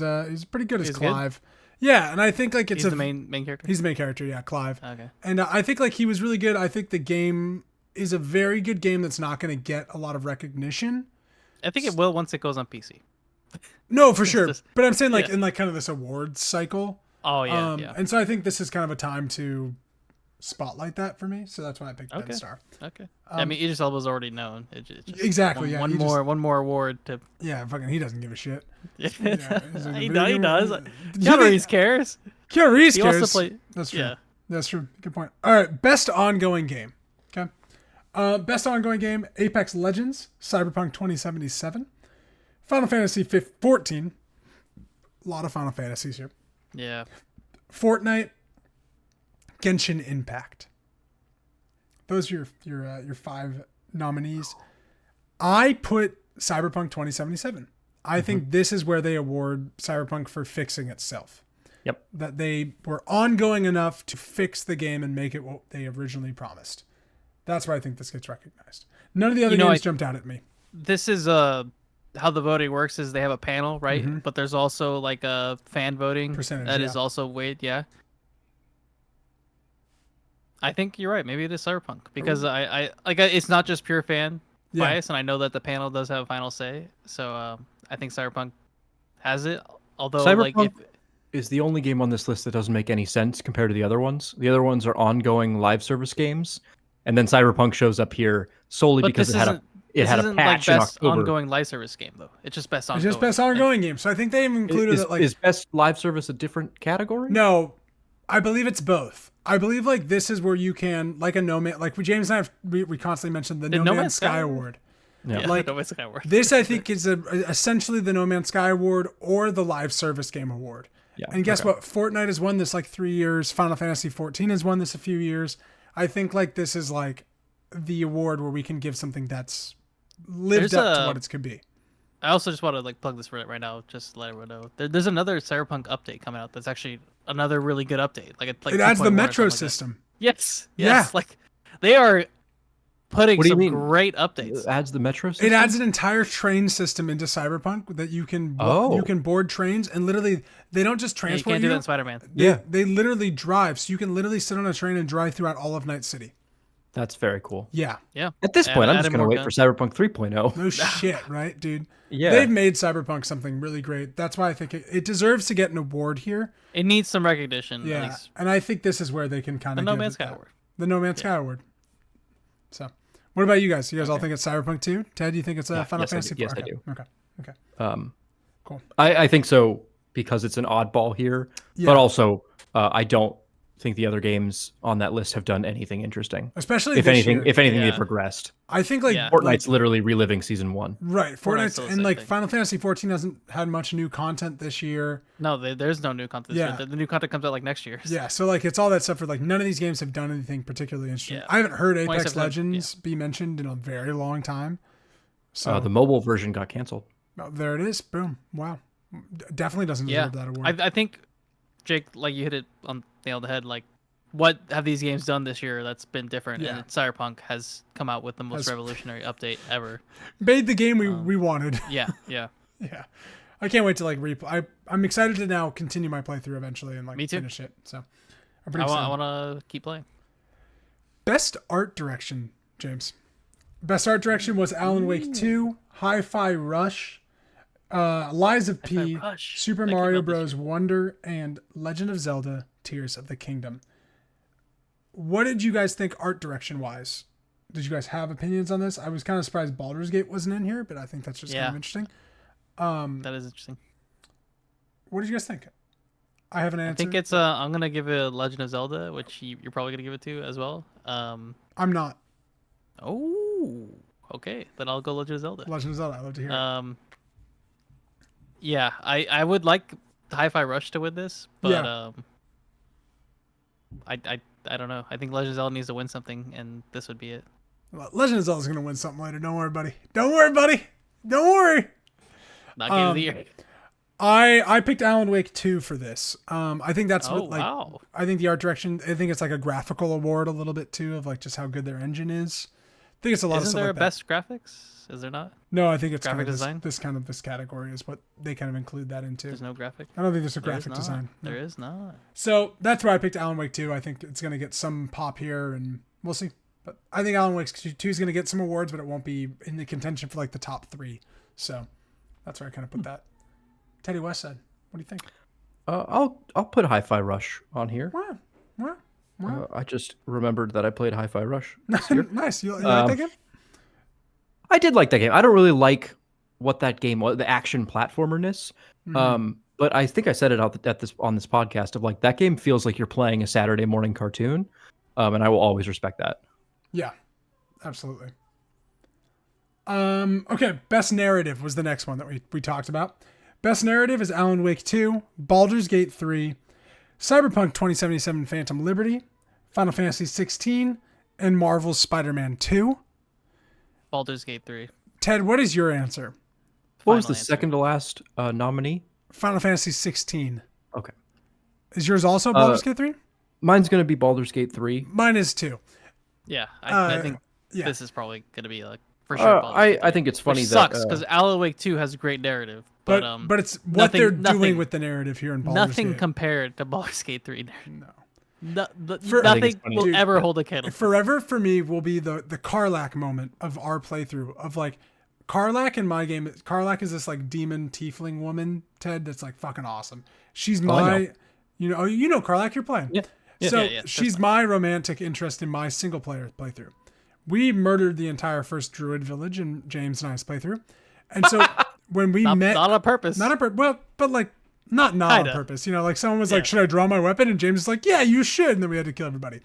pretty good as Clive. Good? Yeah, and I think like he's the main character. He's the main character, yeah, Clive. Okay. And I think like he was really good. I think the game is a very good game that's not going to get a lot of recognition. I think it will once it goes on PC. No, for sure. But I'm saying like in like kind of this awards cycle. Oh yeah, And so I think this is kind of a time to spotlight that for me. So that's why I picked Ben Starr. Okay. I mean, Idris Elba's already known. Exactly. One more award to. Yeah, fucking. He doesn't give a shit. He does. Keanu Reeves cares. Keanu Reeves cares. That's true. Yeah. That's true. Good point. All right, best ongoing game. Okay. Best ongoing game: Apex Legends, Cyberpunk 2077, Final Fantasy 14. A lot of Final Fantasies here. Yeah. Fortnite, Genshin Impact. Those are your 5 nominees. I put Cyberpunk 2077. I think this is where they award Cyberpunk for fixing itself. Yep. That they were ongoing enough to fix the game and make it what they originally promised. That's where I think this gets recognized. None of the other games jumped out at me. This is how the voting works is they have a panel, right? Mm-hmm. But there's also like a fan voting percentage that is also weighed, yeah. I think you're right. Maybe it is Cyberpunk because I it's not just pure fan bias, and I know that the panel does have a final say. So I think Cyberpunk has it. Although Cyberpunk is the only game on this list that doesn't make any sense compared to the other ones. The other ones are ongoing live service games, and then Cyberpunk shows up here solely because it had a patch in best October. Ongoing live service game though. It's just best ongoing. It's just best ongoing game. So I think they've included it like is best live service a different category? No, I believe it's both. I believe like this is where you can like a No Man, like James and I we constantly mentioned the No Man's Sky Award. Yeah, like No Man's Sky Award. This I think is essentially the No Man's Sky Award or the live service game award. Yeah. And guess what? Fortnite has won this like 3 years. Final Fantasy 14 has won this a few years. I think like this is like the award where we can give something that's lived up to what it could be. I also just want to like plug this right now, just to let everyone know. There's another Cyberpunk update coming out that's actually another really good update. Like it adds the metro system. Yes. Yeah. Like they are putting some great updates. It adds the metro system? It adds an entire train system into Cyberpunk that you can board trains and literally they don't just transport you. Can't do that in Spider-Man. They literally drive, so you can literally sit on a train and drive throughout all of Night City. That's very cool. Yeah. At this point, I'm just going to wait for Cyberpunk 3.0. No shit, right, dude? Yeah. They've made Cyberpunk something really great. That's why I think it deserves to get an award here. It needs some recognition. Yeah. And I think this is where they can kind of the No Man's Sky Award. The No Man's Sky Award. So, what about you guys? You guys all think it's Cyberpunk 2? Ted, do you think it's Final Fantasy 4? Yes, I do. Okay. Cool. I think so because it's an oddball here, but also I don't think the other games on that list have done anything interesting. Especially if this anything, year. if anything, they've progressed. I think like Fortnite's literally reliving season 1. Right, Fortnite's still the and same like thing. Final Fantasy 14 hasn't had much new content this year. No, there's no new content. Yeah. The new content comes out like next year. Yeah, so like it's all that stuff for like none of these games have done anything particularly interesting. Yeah. I haven't heard Apex 27, Legends be mentioned in a very long time. So The mobile version got canceled. there it is. Boom. Wow. Definitely doesn't deserve that award. I think, Jake, like you hit it on nail on the head. Like, what have these games done this year that's been different? Yeah. And Cyberpunk has come out with the most revolutionary update ever. Made the game we wanted. Yeah, yeah. Yeah. I can't wait to like replay. I'm excited to now continue my playthrough eventually and like Me too. finish it. So I'm pretty excited. I want to keep playing. Best art direction, James. Best art direction was Alan Wake 2, Hi-Fi Rush, Lies of P, Rush. Super That came Mario out this Bros. Wonder, and Legend of Zelda: Tears of the Kingdom. What did you guys think art direction wise? Did you guys have opinions on this? I was kind of surprised Baldur's Gate wasn't in here, but I think that's just kind of interesting. That is interesting. What did you guys think? I have an answer. I think it's I'm gonna give it Legend of Zelda, which you're probably gonna give it to as well. I'm not. Oh, okay. Then I'll go Legend of Zelda. Legend of Zelda. I love to hear it. Yeah, I would like Hi-Fi Rush to win this, but I don't know. I think Legend of Zelda needs to win something, and this would be it. Well, Legend of Zelda's gonna win something later. Don't worry, buddy. Don't worry, buddy. Don't worry. Not game of the year. I picked Alan Wake 2 for this. I think that's what like wow. I think the art direction, I think it's like a graphical award a little bit too of like just how good their engine is. I think it's a lot of Isn't stuff there like a best graphics? Is there not? that. No, I think it's kind graphic of design? this category is what they kind of include that into. There's no graphic. I don't think there's a There is graphic not. design. No. There is not. So that's why I picked Alan Wake 2. I think it's going to get some pop here and we'll see. But I think Alan Wake 2 is going to get some awards, but it won't be in the contention for like the top 3. So that's where I kind of put that. Teddy Westside, what do you think? I'll put Hi-Fi Rush on here. Wow. I just remembered that I played Hi-Fi Rush this year. Nice. You like that game? I did like that game. I don't really like what that game was, the action platformerness. But I think I said it on this podcast of like that game feels like you're playing a Saturday morning cartoon, and I will always respect that. Yeah, absolutely. Okay, best narrative was the next one that we talked about. Best narrative is Alan Wake 2, Baldur's Gate 3, Cyberpunk 2077 Phantom Liberty, Final Fantasy 16, and Marvel's Spider-Man 2. Baldur's Gate 3. Ted, what is your answer? What was the Final answer. second to last nominee? Final Fantasy 16. Okay. Is yours also Baldur's Gate 3? Mine's going to be Baldur's Gate 3. Mine is too. Yeah, I think yeah. this is probably gonna be like for sure. Baldur's Gate I think it's funny Which that sucks because Alan Wake 2 has a great narrative, but it's what they're doing nothing- with the narrative here in Baldur's nothing Gate. compared to Baldur's Gate 3 narrative. No. Nothing will Dude, ever hold a candle. Forever for me will be the Karlak moment of our playthrough of like Karlak in my game. Karlak is this like demon tiefling woman, Ted, that's like fucking awesome. She's my, you know Karlak you're playing. Yeah. So Yeah, she's my romantic interest in my single player playthrough. We murdered the entire first Druid village in James and I's playthrough. And so when we met, Not on purpose. but like not Kinda. on purpose, like someone was like, should I draw my weapon? And James was like, yeah, you should. And then we had to kill everybody.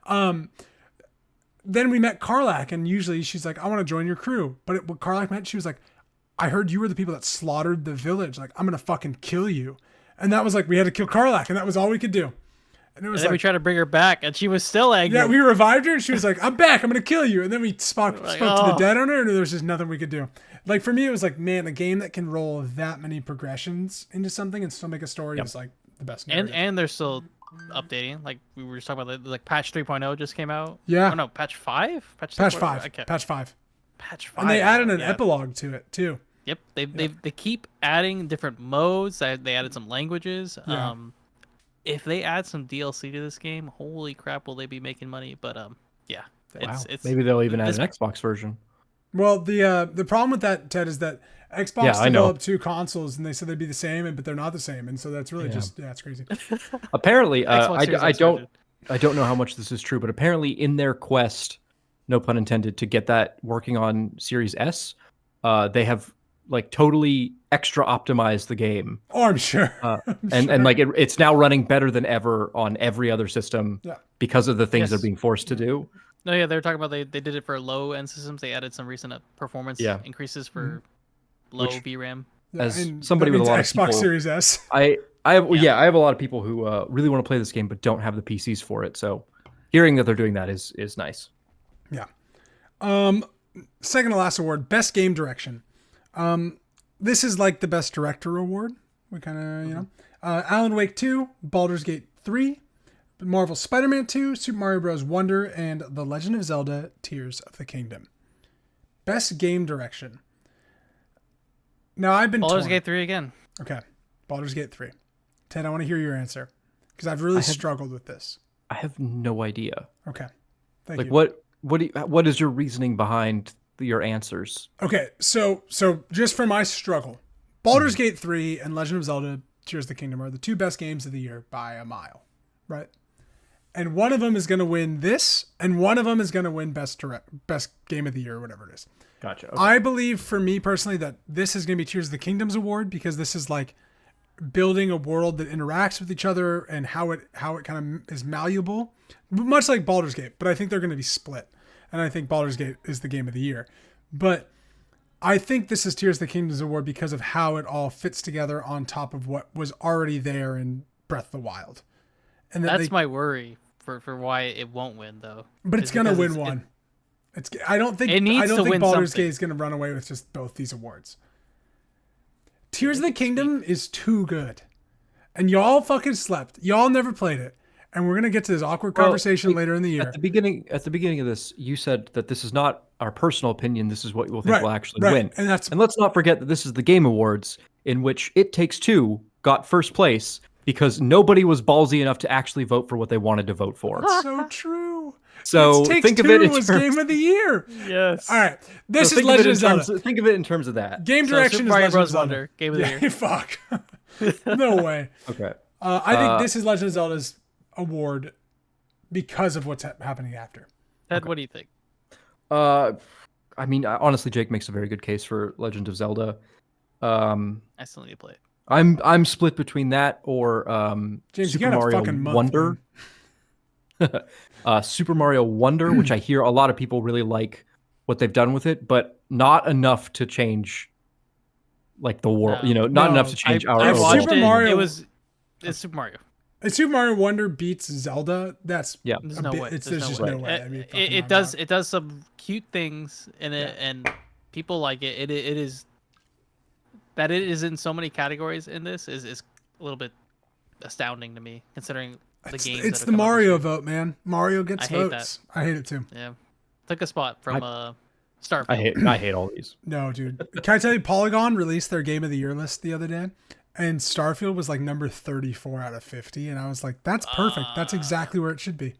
Then we met Karlak, and usually she's like, I want to join your crew. But what Karlak meant, she was like, I heard you were the people that slaughtered the village. Like, I'm going to fucking kill you. And that was like, we had to kill Karlak, and that was all we could do. And it was And then we tried to bring her back, and she was still angry. yeah, we revived her, and she was like, I'm back, I'm going to kill you. And then we spoke to the oh. dead on her, and there was just nothing we could do. Like, for me, it was like, man, a game that can roll that many progressions into something and still make a story is like the best narrative. and they're still updating. Like we were just talking about, like patch 3.0 just came out. Yeah. Oh no, patch 5? Patch 3.0? 5. Okay. Patch 5. Patch 5. And they added an yeah. epilogue to it, too. Yep, they keep adding different modes. They added some languages. Yeah. If they add some DLC to this game, holy crap, will they be making money? But yeah, it's maybe they'll even add an Xbox version. Well, the problem with that, Ted, is that Xbox I know. developed 2 consoles, and they said they'd be the same, but they're not the same, and so that's really it's crazy. Apparently, Xbox Series I X don't version. I don't know how much this is true, but apparently in their quest, no pun intended, to get that working on Series S, they have like totally extra optimized the game. Oh, I'm sure. And like it's now running better than ever on every other system because of the things they're being forced to do. No, yeah, they were talking about they did it for low end systems. They added some recent performance increases for low VRAM. As somebody with a lot of Xbox people, Series S. I have a lot of people who really want to play this game but don't have the PCs for it. So hearing that they're doing that is nice. Yeah. Second to last award, best game direction. This is like the best director award. We kind of Alan Wake 2, Baldur's Gate 3, Marvel Spider-Man 2, Super Mario Bros. Wonder, and The Legend of Zelda: Tears of the Kingdom. Best game direction. Now I've been Baldur's torn. Gate 3 again. Okay, Baldur's Gate 3. Ted, I want to hear your answer because I've really struggled with this. I have no idea. Okay, thank you. What is your reasoning behind your answers? Okay, so just for my struggle, Baldur's Gate 3 and Legend of Zelda: Tears of the Kingdom are the two best games of the year by a mile, right? And one of them is going to win this, and one of them is going to win best game of the year, or whatever it is. Gotcha. Okay. I believe, for me personally, that this is going to be Tears of the Kingdom's award because this is like building a world that interacts with each other and how it kind of is malleable, much like Baldur's Gate. But I think they're going to be split, and I think Baldur's Gate is the game of the year. But I think this is Tears of the Kingdom's award because of how it all fits together on top of what was already there in Breath of the Wild. And that's my worry for why it won't win though. But it's going to win one. I don't think Baldur's Gate is going to run away with just both these awards. Tears of the Kingdom is too good. And y'all fucking slept. Y'all never played it. And we're going to get to this awkward conversation later in the year. At the beginning of this, you said that this is not our personal opinion. This is what we'll think will actually win. And let's not forget that this is the Game Awards, in which It Takes Two got first place because nobody was ballsy enough to actually vote for what they wanted to vote for. So true. So think of it in terms Game of the Year. Yes. All right. This is Legend of Zelda. Think of it in terms of that. Game direction is Legend of Zelda. Wonder, Game of the Year. Fuck. No way. Okay. I think this is Legend of Zelda's award because of what's happening after. Ted, what do you think? I mean, honestly, Jake makes a very good case for Legend of Zelda. I still need to play it. I'm split between that or James, Super Mario Wonder. Super Mario Wonder, which I hear a lot of people really like what they've done with it, but not enough to change like the world. Not enough to change our. I watched Super Mario. It's Super Mario. If Super Mario Wonder beats Zelda, that's There's no way. There's just no way. I mean, it does some cute things in it, and people like it. It is that it is in so many categories in this is a little bit astounding to me, considering the games. It's the Mario vote, man. Mario gets votes. That. I hate it too. Yeah, took a spot from Starfield. I hate all these. No, dude. Can I tell you, Polygon released their Game of the Year list the other day, and Starfield was like number 34 out of 50, and I was like, that's perfect. That's exactly where it should be.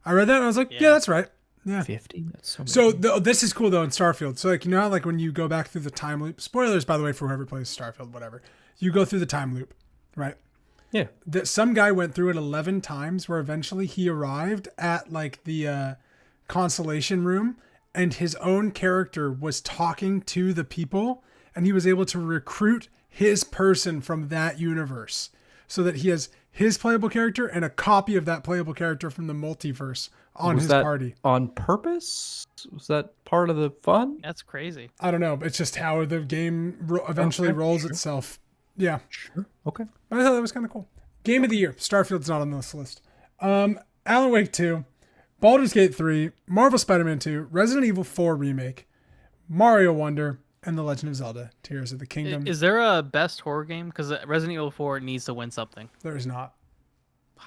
I read that and I was like, yeah that's right. Yeah. 50? That's so many. This is cool though in Starfield. So like, you know how like when you go back through the time loop, spoilers by the way for whoever plays Starfield, whatever, you go through the time loop, right? Yeah. Some guy went through it 11 times where eventually he arrived at like the consolation room, and his own character was talking to the people, and he was able to recruit his person from that universe so that he has his playable character and a copy of that playable character from the multiverse on his party. On purpose? Was that part of the fun? That's crazy. I don't know. It's just how the game eventually rolls itself. Yeah. Sure. Okay. But I thought that was kind of cool. Game of the Year. Starfield's not on this list. Alan Wake 2, Baldur's Gate 3, Marvel Spider-Man 2, Resident Evil 4 Remake, Mario Wonder, and The Legend of Zelda: Tears of the Kingdom. Is there a best horror game? Because Resident Evil 4 needs to win something. There is not. Wow.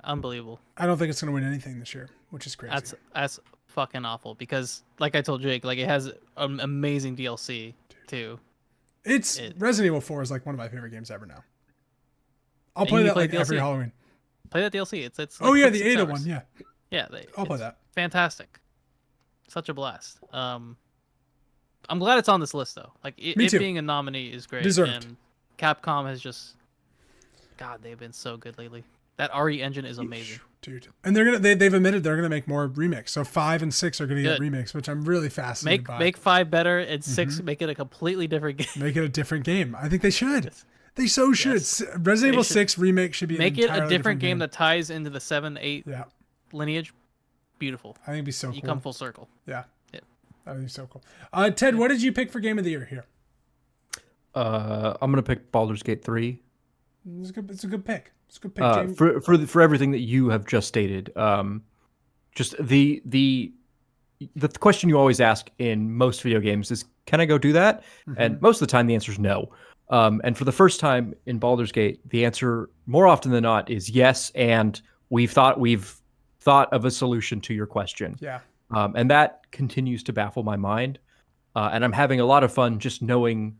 Unbelievable. I don't think it's going to win anything this year, which is crazy. That's fucking awful because, like I told Jake, like it has an amazing DLC too. Resident Evil 4 is like one of my favorite games ever now. I'll play that like every Halloween. Play that DLC. It's like the Ada one, yeah. Yeah, I'll play that. Fantastic. Such a blast. I'm glad it's on this list though. Like it being a nominee is great. Deserved. And Capcom has just, God, they've been so good lately. That RE engine is amazing, dude. And they've admitted they're gonna make more remakes. So 5 and 6 are gonna get remakes, which I'm really fascinated by. Make 5 better and 6 make it a completely different game. Make it a different game. I think they should. Yes. They so should. Yes. Resident Evil 6 remake should be make it a different game that ties into the 7, 8 lineage. Beautiful. I think it'd be so cool. You come full circle. Yeah. I think it's so cool. Ted, what did you pick for game of the year here? I'm gonna pick Baldur's Gate 3. It's a good pick. It's a good pick, James. For everything that you have just stated. Just the question you always ask in most video games is, can I go do that? And most of the time the answer is no. And for the first time in Baldur's Gate, the answer more often than not is yes, and we've thought of a solution to your question. Yeah. And that continues to baffle my mind. And I'm having a lot of fun just knowing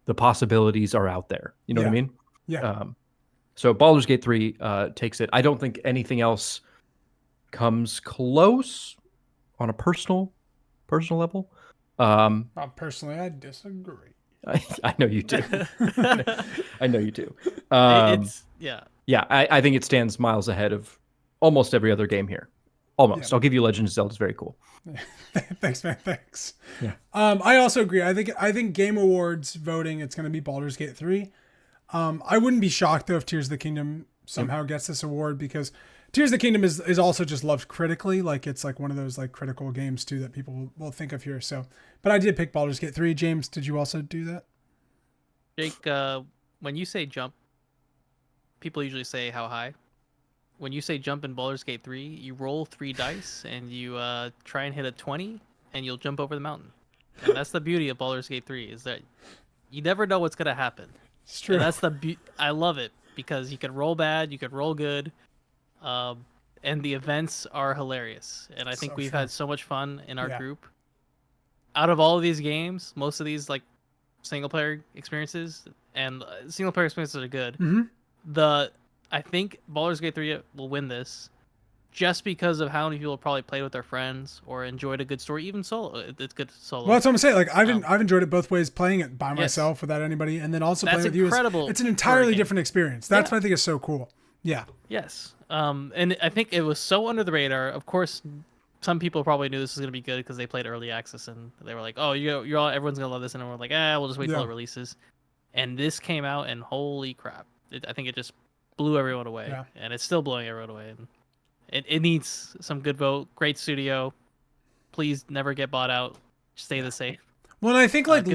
the possibilities are out there. You know what I mean? Yeah. So Baldur's Gate 3 takes it. I don't think anything else comes close on a personal level. Personally, I disagree. I know you do. I know you do. Yeah, I think it stands miles ahead of almost every other game here. Almost. I'll give you Legend of Zelda. It's very cool. Thanks, man. Thanks. Yeah. I also agree. I think Game Awards voting, it's going to be Baldur's Gate 3. I wouldn't be shocked though if Tears of the Kingdom somehow gets this award, because Tears of the Kingdom is also just loved critically. Like it's like one of those like critical games too that people will think of here. So, but I did pick Baldur's Gate 3. James, did you also do that? Jake, when you say jump, people usually say how high. When you say jump in Baldur's Gate 3, you roll 3 dice and you try and hit a 20 and you'll jump over the mountain. And that's the beauty of Baldur's Gate 3, is that you never know what's going to happen. It's true. And that's I love it, because you can roll bad, you can roll good, and the events are hilarious. And I think we've had so much fun in our group. Out of all of these games, most of these like single player experiences, and single player experiences are good. I think Baldur's Gate 3 will win this, just because of how many people probably played with their friends or enjoyed a good story, even solo. It's good solo. Well, that's what I'm saying. Like I've enjoyed it both ways, playing it by myself without anybody, and then also playing with you. It's an entirely different experience. That's what I think is so cool. Yeah. Yes. And I think it was so under the radar. Of course, some people probably knew this was gonna be good because they played early access and they were like, "Oh, everyone's gonna love this," and everyone's like, we'll just wait till it releases." And this came out, and holy crap! I think it just blew everyone away, and it's still blowing everyone away. And it needs some good vote. Great studio. Please never get bought out. Stay the same. Well, and I think like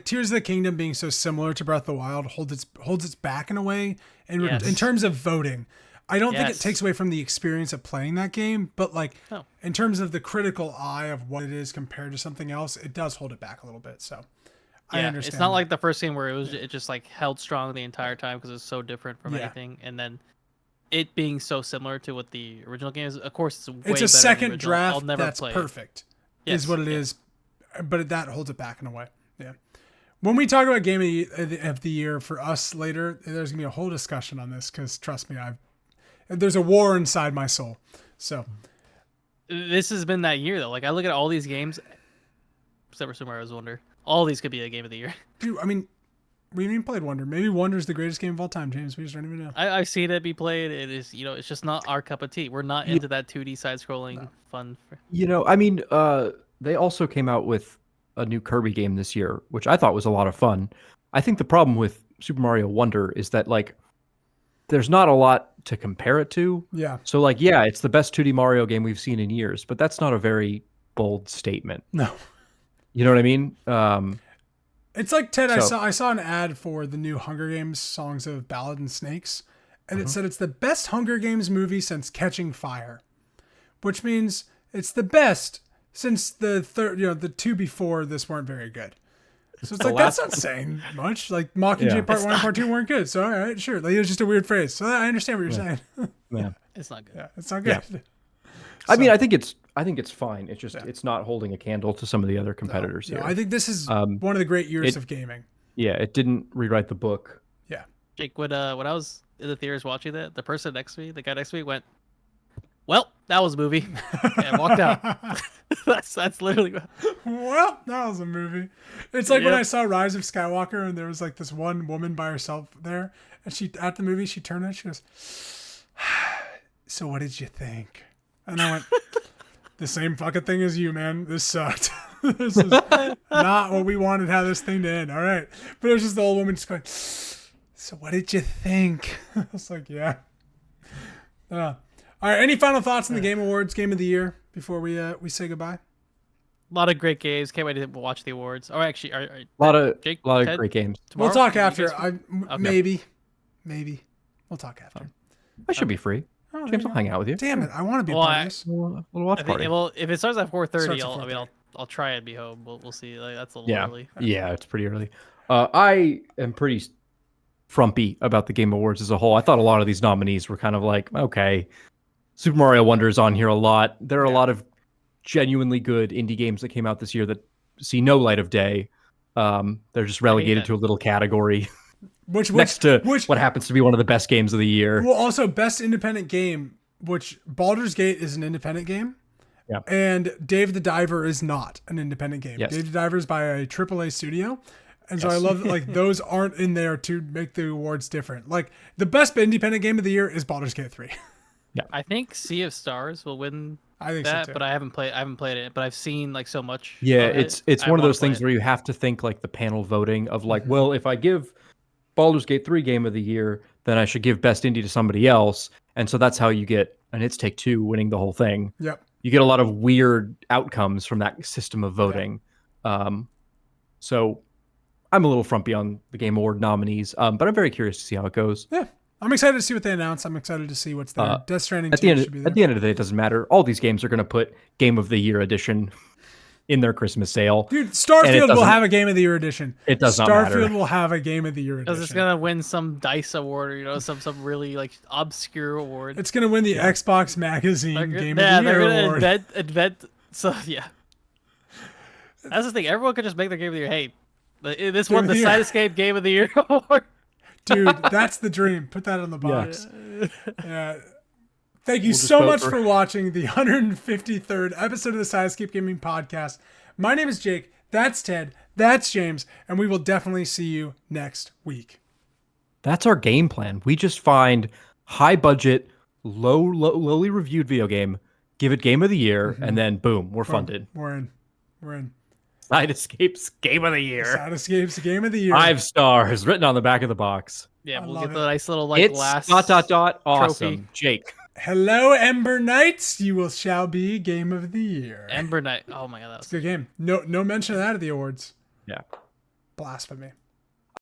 Tears of the Kingdom being so similar to Breath of the Wild holds its back in a way in terms of voting. I don't think it takes away from the experience of playing that game, but like in terms of the critical eye of what it is compared to something else, it does hold it back a little bit. So I understand. It's not like the first game where it just like held strong the entire time because it's so different from anything, and then it being so similar to what the original game is. Of course, it's a second draft that's perfect, is what it is, but that holds it back in a way. Yeah. When we talk about game of the year for us later, there's gonna be a whole discussion on this, because trust me, there's a war inside my soul. So this has been that year though. Like I look at all these games, except for Super Mario Wonder. All these could be a game of the year. Dude, I mean, we haven't even played Wonder. Maybe Wonder's the greatest game of all time, James. We just don't even know. I've seen it be played. It is, it's just not our cup of tea. We're not into that 2D side-scrolling fun. I mean, they also came out with a new Kirby game this year, which I thought was a lot of fun. I think the problem with Super Mario Wonder is that, like, there's not a lot to compare it to. Yeah. So, like, it's the best 2D Mario game we've seen in years, but that's not a very bold statement. No. You know what I mean? It's like, Ted, I saw an ad for the new Hunger Games Songs of Ballad and Snakes, and it said it's the best Hunger Games movie since Catching Fire, which means it's the best since the two before this weren't very good. So it's like, that's not saying much. Like Mockingjay Part 1 and Part 2 weren't good. So all right, sure. Like, it was just a weird phrase. So I understand what you're saying. Yeah. It's not good. Yeah, it's not good. Yeah. I mean, I think it's fine. It's just it's not holding a candle to some of the other competitors here. I think this is one of the great years of gaming. Yeah, it didn't rewrite the book. Yeah. Jake, when I was in the theaters watching that, the person next to me, the guy next to me went, well, that was a movie. And walked out. that's literally. Well, that was a movie. It's like when Yep. I saw Rise of Skywalker and there was like this one woman by herself there, and she at the movie she turned and she goes, "So what did you think?" And I went, "The same fucking thing as you, man. This sucked. This is not what we wanted. How this thing to end. All right." But it was just the old woman just going, "So what did you think?" I was like, "Yeah." All right. Any final thoughts on the Game Awards, Game of the Year before we say goodbye? A lot of great games. Can't wait to watch the awards. Or actually, A lot of Jake, lot of Ted, great games. tomorrow? We'll talk You after. guys- Maybe we'll talk after. I should be free. Oh, there James, you I'll go. hang out with you. Damn it! I want to be a Well, part I- of this. Little watch I think, party. well, if it starts at 4:30, Starts at 4:30. I'll try and be home. We'll see. Like, that's a little Yeah, early. yeah, it's pretty early. I am pretty frumpy about the Game Awards as a whole. I thought a lot of these nominees were kind of like, okay, Super Mario Wonder is on here a lot. There are a lot of genuinely good indie games that came out this year that see no light of day. They're just relegated that. to a little category Which next to which what happens to be one of the best games of the year. well, also best independent game, which Baldur's Gate is an independent game. Yeah. And Dave the Diver is not an independent game. Yes. Dave the Diver is by a AAA studio. And so I Yes. love that like those aren't in there to make the awards different. Like the best independent game of the year is Baldur's Gate 3. I think Sea of Stars will win I think that, so too. but I haven't played it. But I've seen like so much. Yeah, of it's it. I one of wanna those play things it. where you have to think like the panel voting of like, well, if I give Baldur's Gate 3 Game of the Year, then I should give Best Indie to somebody else. And so that's how you get, and it's Take-Two winning the whole thing. Yep. You get a lot of weird outcomes from that system of voting. So I'm a little frumpy on the Game Award nominees, but I'm very curious to see how it goes. Yeah. I'm excited to see what they announce. I'm excited to see what's there. Death Stranding At 2 the end, should be there. at the end of the day, it doesn't matter. All these games are going to put Game of the Year edition in their Christmas sale. Dude, And it Starfield will doesn't- have a Game of the Year edition. It does not matter. Starfield will have a Game of the Year Because edition. it's gonna win some dice award or some really like obscure award. It's gonna win the Xbox Magazine They're Game yeah, of the they're Year gonna award. invent. So yeah, that's the thing. Everyone could just make their game of the year. Hey, this Game won of the the year. Side Escape Game of the Year award. Dude, that's the dream. Put that on the box. Yeah. Thank you We'll just so vote much for- for watching the 153rd episode of the Sidescape Gaming Podcast. My name is Jake. That's Ted. That's James. And we will definitely see you next week. That's our game plan. We just find high budget, lowly reviewed video game, give it Game of the Year, and then boom, we're funded. We're in. We're in. Side Escapes Game of the Year. Sidescape's Game of the Year. 5 stars written on the back of the box. Yeah, I we'll love get the it. nice little like It's last awesome. Jake. Hello, Ember Knights. You shall be Game of the Year. Ember Knight. Oh my god, that was Good game. No mention of that at the awards. Yeah. Blasphemy.